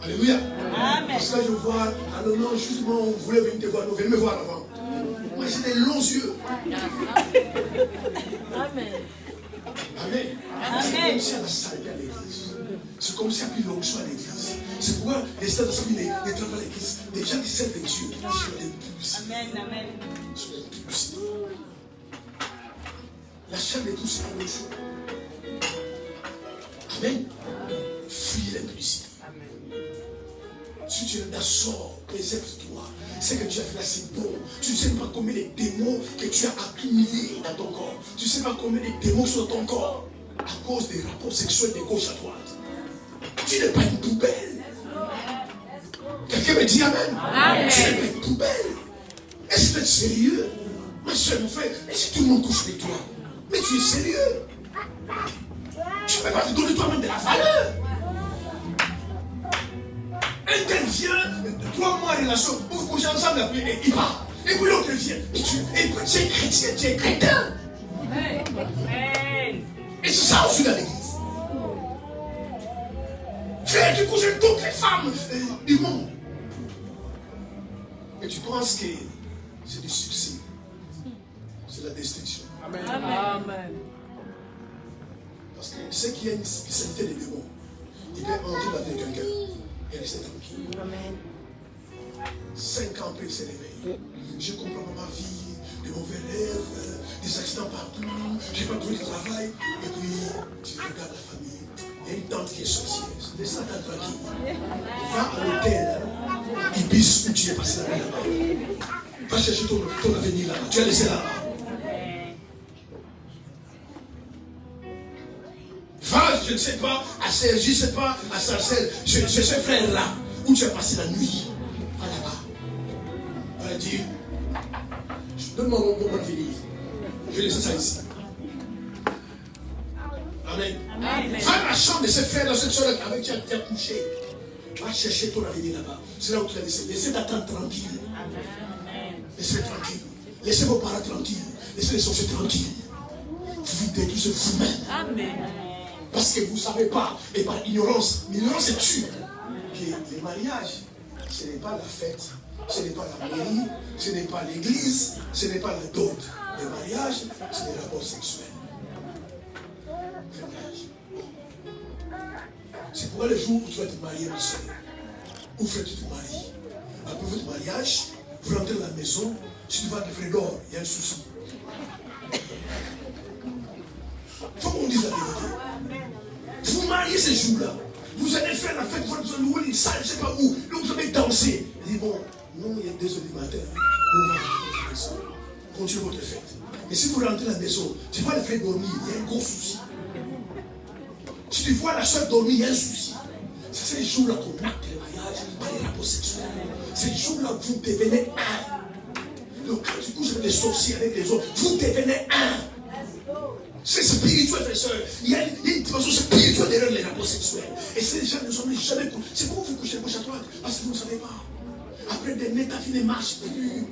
Alléluia. Amen. Parce que là je vois, alors non, justement, on voulait venir te voir, non, venez me voir avant. Moi j'ai des longs yeux. Amen. Amen. C'est comme si elle a salvé à l'église. C'est comme si elle a pris l'onction à l'église. C'est pourquoi les stades de sa vie ne travaillent à l'église. Les gens qui servent Dieu sur les publicités. Amen. Amen. Sur les publicités. La chair de tous, c'est la même chose. Amen. Fuis l'impudicité. Si tu es là, sors, préserve-toi. C'est que tu as fait là, c'est bon. Tu ne sais pas combien de démons que tu as accumulés dans ton corps. Tu ne sais pas combien de démons sont dans ton corps à cause des rapports sexuels de gauche à droite. Tu n'es pas une poubelle. Quelqu'un me dit amen. Amen. Tu n'es pas une poubelle. Est-ce que tu es sérieux? Ma soeur, mon frère, et si tout le monde couche avec toi? Mais tu es sérieux? Tu ne peux pas te donner toi-même de la valeur. Un tel vient, 3 mois de relation, vous couchez ensemble, et il part. Et puis l'autre vient. Et tu es chrétien, tu es chrétien. Et c'est ça aussi dans l'église. Frère, tu couches avec toutes les femmes du monde. Et tu penses que c'est du succès. C'est la destruction. Amen. Parce que ce qui est une spécialité des démons, il peut entrer dans la vie de quelqu'un et rester tranquille. Amen. 5 ans après, il s'est réveillé. Je comprends ma vie, des mauvais rêves, des accidents partout, j'ai pas trouvé de travail. Et puis, tu regardes la famille. Il y a une tante qui est sorcière. Laisse la tante tranquille. Va à l'hôtel, Ibis, où tu es passé la nuit là-bas. Va chercher ton avenir là-bas. Tu as laissé là-bas. Va, je ne sais pas, à Sergi, je ne sais pas, à Sarcelles, chez ce frère-là, où tu as passé la nuit. Va là-bas. Va lui dire, donne-moi mon avenir. Je vais laisser ça ici. Amen. Amen. Va à la chambre de ce frère-là, cette soeur avec qui tu as couché. Va chercher ton avenir là-bas. C'est là où tu l'as laissé. Laissez ta tante tranquille. Laissez-les tranquille. Laissez vos parents tranquilles. Laissez les sorciers tranquilles. Vous détruisez vous-même. Amen. Parce que vous ne savez pas, et par ignorance, l'ignorance est tue, que les mariages, ce n'est pas la fête, ce n'est pas la mairie, ce n'est pas l'église, ce n'est pas la dot. Le mariage, c'est des rapports sexuels. Le mariage. C'est pourquoi le jour où tu vas te marier, ma soeur, où tu te maries, après votre mariage, vous rentrez dans la maison, si tu vas te faire d'or, il y a un souci. Il faut qu'on dise la vérité. Vous mariez ces jours-là. Vous allez faire la fête, vous allez louer une salle, je ne sais pas où. Donc vous allez danser. Il dit bon, non, il y a 2 heures du matin. On va rentrer dans la maison. Continuez votre fête. Mais si vous rentrez à la maison, tu vas le faire dormir. Il y a un gros souci. Si tu vois la soeur dormir, il y a un souci. C'est ces jours-là qu'on acte le mariage par les rapports sexuels. Ces jours-là, vous devenez un. Donc quand tu couches avec les sorciers, avec les autres, vous devenez un. C'est spirituel, frère et soeur. Il y a une dimension spirituelle derrière les rapports sexuels. Et ces gens ne sont jamais couchés. C'est pourquoi vous couchez gauche à droite. Parce que vous ne savez pas. Après des nez, ta fille ne marche plus.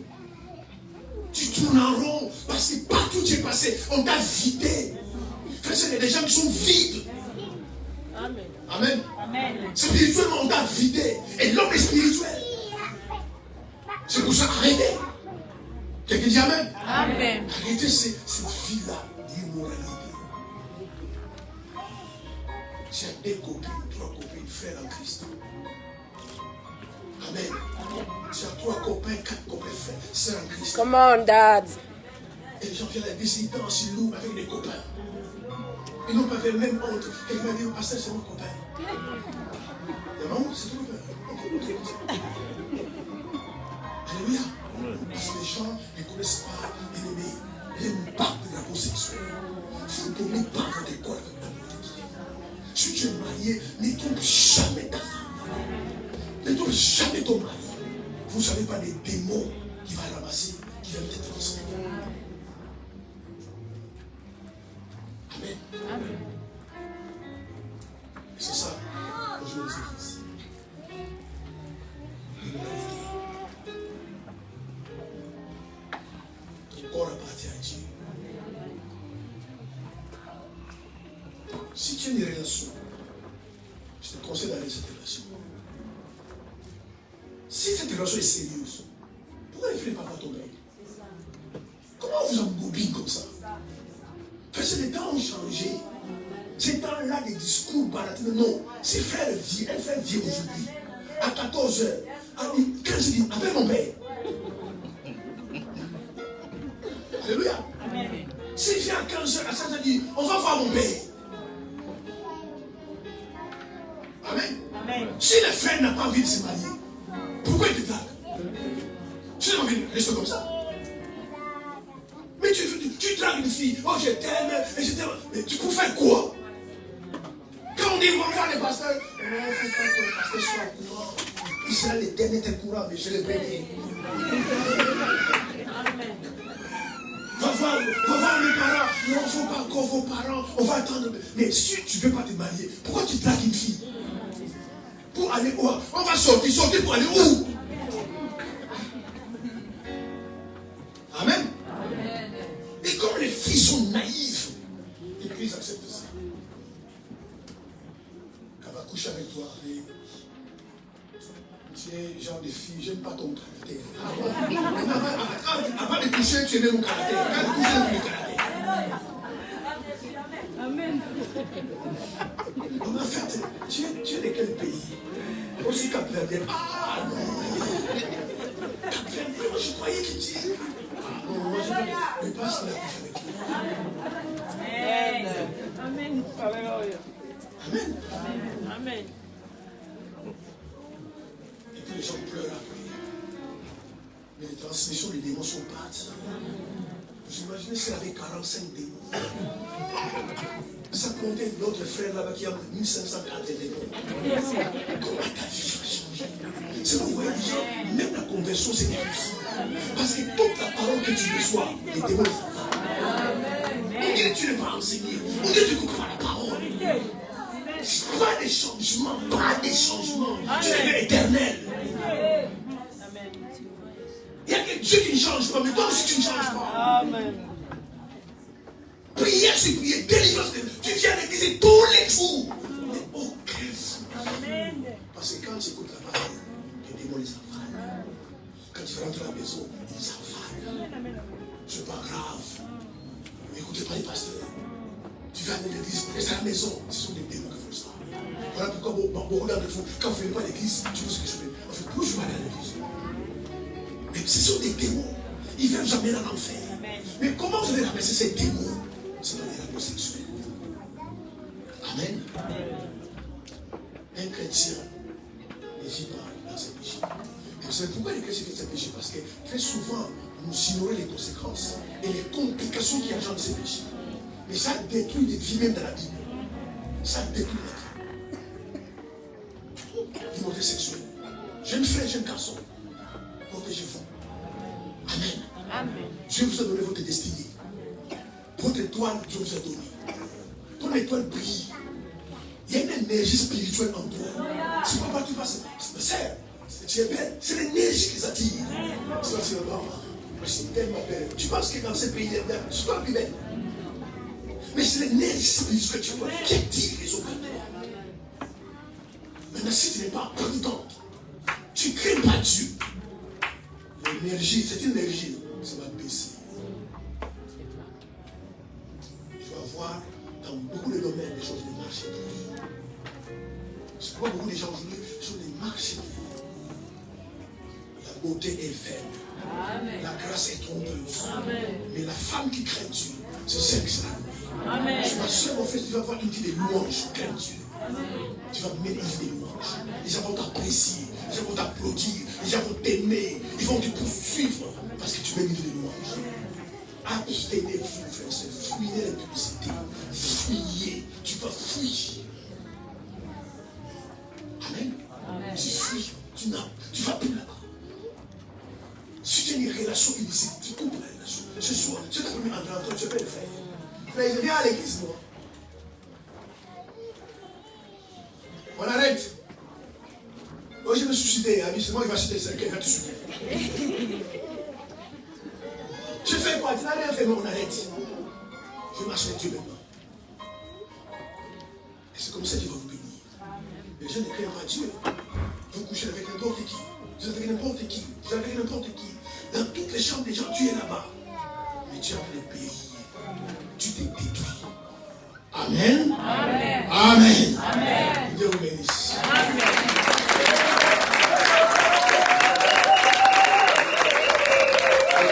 Tu tournes en rond. Parce que partout où tu es passé, on t'a vidé. Frère et soeur, il y a des gens qui sont vides. Amen. Amen. Amen. Spirituellement, on t'a vidé. Et l'homme est spirituel. C'est pour ça, arrêtez. Quelqu'un dit Amen. Amen. Arrêtez cette vie-là d'immoralité. Tu as 2 copines, 3 copines, frères en Christ. Amen. Tu as 3 copains, 4 copains, frères, sœurs en Christ. Come on, Dad. Et les gens viennent à des danses, ils louent avec des copains. Ils n'ont pas fait même honte. Quelqu'un m'a dit, pasteur, c'est mon copain. Et maman, c'est ton copain. Alléluia. Parce que les gens ne connaissent pas l'impact de la peau sexuelle. Vous ne donnez pas votre corps avec l'amour de Dieu. Si tu es marié, ne trompe jamais ta femme. Ne trompe jamais ton mari. Vous ne savez pas les démons qui va ramasser, qui viennent te transmettre. Amen. Amen. Et c'est ça que je veux les églises. Ton corps appartient à Dieu. Si tu as une relation, je te conseille d'aller dans cette relation. Si cette relation est sérieuse, pourquoi ne faites pas tomber? Comment vous embobine comme ça? Parce que les temps ont changé. Ces temps-là, des discours baratineux, non. Ces frères viennent, un frère vient aujourd'hui, à 14h, à 15h, appelle mon père. Alléluia. S'il vient à 15h, à 16h, dit, on va voir mon père. Amen. Amen. Si le frère n'a pas envie de se marier, pourquoi il te drague? Si tu as envie de rester comme ça. Mais tu dragues une fille, oh je t'aime, et je t'aime. Mais tu peux faire quoi? Quand on dit, regarde les pasteurs, il ne faut pas que le pasteur soit au courant. Il sera le dernier courant, mais je le bénis. Va voir mes parents. Non, il ne faut pas encore vos parents. On va attendre. Mais si tu ne veux pas te marier, pourquoi tu dragues une fille? Pour aller où? On va sortir pour aller où? Amen. Et comme les filles sont naïves, et puis ils acceptent ça. Quand elle va coucher avec toi, mais tu es genre de fille, j'aime pas ton caractère. Avant de coucher, tu aimais mon caractère. Quand tu couches, tu aimes mon caractère. Amen. En fait, tu es de quel pays? Aussi Cap-Verdien. Ah non. Cap-Verdien, moi je croyais que tu... Non, moi je ne passe la couche avec toi. Amen. Amen. Alléluia. Amen. Amen. Et puis les gens pleurent après. Mais les transmissions des démons sont plates. Vous imaginez si elle avait 45 démons. Ça comptait notre frère là-bas qui a 1540 démons. Comment ta vie va changer? C'est là où vous voyez les gens, même la conversion c'est difficile. Parce que toute la parole que tu reçois, les démons les envoient. On dirait que tu n'es pas enseigné. On dirait que tu ne comprends pas la parole. Pas de changement, pas de changement. Tu es éternel. Il y a que Dieu qui ne change pas, mais toi aussi tu ne changes pas. Amen. Prière sur prière, délivrance. Tu viens à l'église tous les jours. Mais aucun Amen. Parce que quand tu écoutes la parole, les démons les avalent. Quand tu rentres à la maison, ils avalent. C'est pas grave. N'écoutez pas les pasteurs. Tu vas à l'église, reste à la maison. Ce sont des démons qui font ça. Voilà pourquoi beaucoup d'entre vous, quand vous ne venez pas à l'église, tu vois ce que je fais. En fait, pourquoi je vais aller à l'église? Mais ce sont des démons. Ils ne veulent jamais en enfer. Mais comment vous allez ramasser ces démons? C'est dans les rapports sexuels. Amen. Un chrétien ne vit pas dans ses péchés. Et vous savez pourquoi les chrétiens font ces péchés? Parce que très souvent, nous ignorons les conséquences et les complications qui engendrent ces péchés. Mais ça détruit des vies même dans la Bible. Ça détruit la vie. L'immoralité sexuelle. Jeune frère, jeune garçon, protégez-vous. Amen. Amen. Dieu vous a donné votre destinée. Votre étoile, Dieu vous a donné. Ton étoile brille. Il y a une énergie spirituelle en toi. C'est pourquoi tu vas se faire. Tu es belle. C'est l'énergie qui s'attire. C'est parce que je suis tellement belle. Tu penses que dans ce pays, c'est toi la plus belle. Mais c'est l'énergie spirituelle que tu vois qui attire les autres. Maintenant, si tu n'es pas prudent, tu ne crains pas Dieu. L'énergie, cette énergie, ça va baisser. Tu vas voir dans beaucoup de domaines des choses ne marchent plus. C'est pourquoi beaucoup de gens aujourd'hui, les choses ne marchent plus. La beauté est faible. Amen. La grâce est trompeuse. Amen. Mais la femme qui craint Dieu, c'est celle qui sera louée. Amen. Tu vas seul, mon frère, tu vas avoir une vie de louange. Crains Dieu. Tu vas mettre une vie de louange. Les gens vont t'apprécier, les gens vont t'applaudir, les gens vont t'aimer, ils vont te poursuivre parce que tu mets une vie de louange. Abstenez-vous, frère, c'est fuyez la publicité. Fuyez, tu vas fuir. Amen. Amen. Tu fuis, tu vas plus là-bas. Si tu as une relation illicite, tu coupes la relation. Ce soir, c'est ta première entrée en toi, tu peux le faire. Mais viens à l'église, moi. On arrête. Moi, je me suis cité, habituellement, il va citer quelqu'un, il va te suivre. Je fais quoi? Tu n'as rien fait, mais on arrête. Je marche avec Dieu maintenant. Et c'est comme ça qu'il va vous bénir. Les gens ne craignent pas Dieu. Vous couchez avec n'importe qui. Vous êtes avec n'importe qui. Vous êtes avec n'importe qui. Dans toutes les chambres des gens, tu es là-bas. Mais tu as appelé périr. Tu t'es détruit. Amen. Amen. Amen. Amen. Dieu vous bénisse. Amen.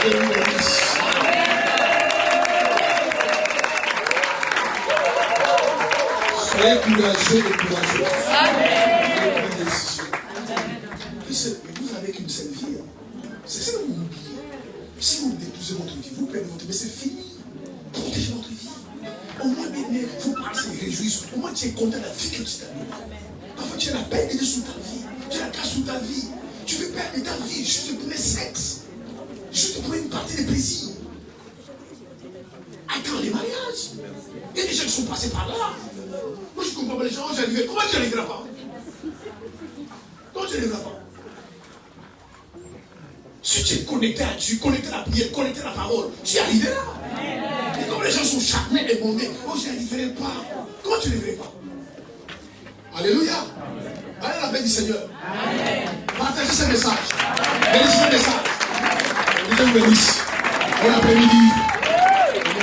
Dieu vous bénisse. Soyez courageux et courageux. Amen. Mais vous n'avez qu'une seule vie. C'est ça que vous oubliez. Si vous déposez votre vie, vous perdez votre vie, mais c'est fini. Protégez votre vie. Au moins, il faut pas se réjouir. Au moins, tu es content de la vie que tu t'as mis. Parfois, tu as la peine de sous ta vie. Tu as la casse sous ta vie. Tu veux perdre ta vie juste pour le sexe. Juste pour une partie de plaisir. Attends les mariages. Il y a des gens qui sont passés par là. Moi, je ne comprends pas les gens. J'arrivais. Comment tu n'arriveras pas? Comment tu n'arriveras pas? Si tu es connecté à Dieu, connecté à la prière, connecté à la parole, tu y arriveras. Et comme les gens sont charnés et bondés, oh, je n'y arriverai pas. Comment tu n'y arriverais pas? Alléluia. Allez la paix du Seigneur. Partagez ce message. Bénissez ce message. Que Dieu vous bénisse. Bon après-midi.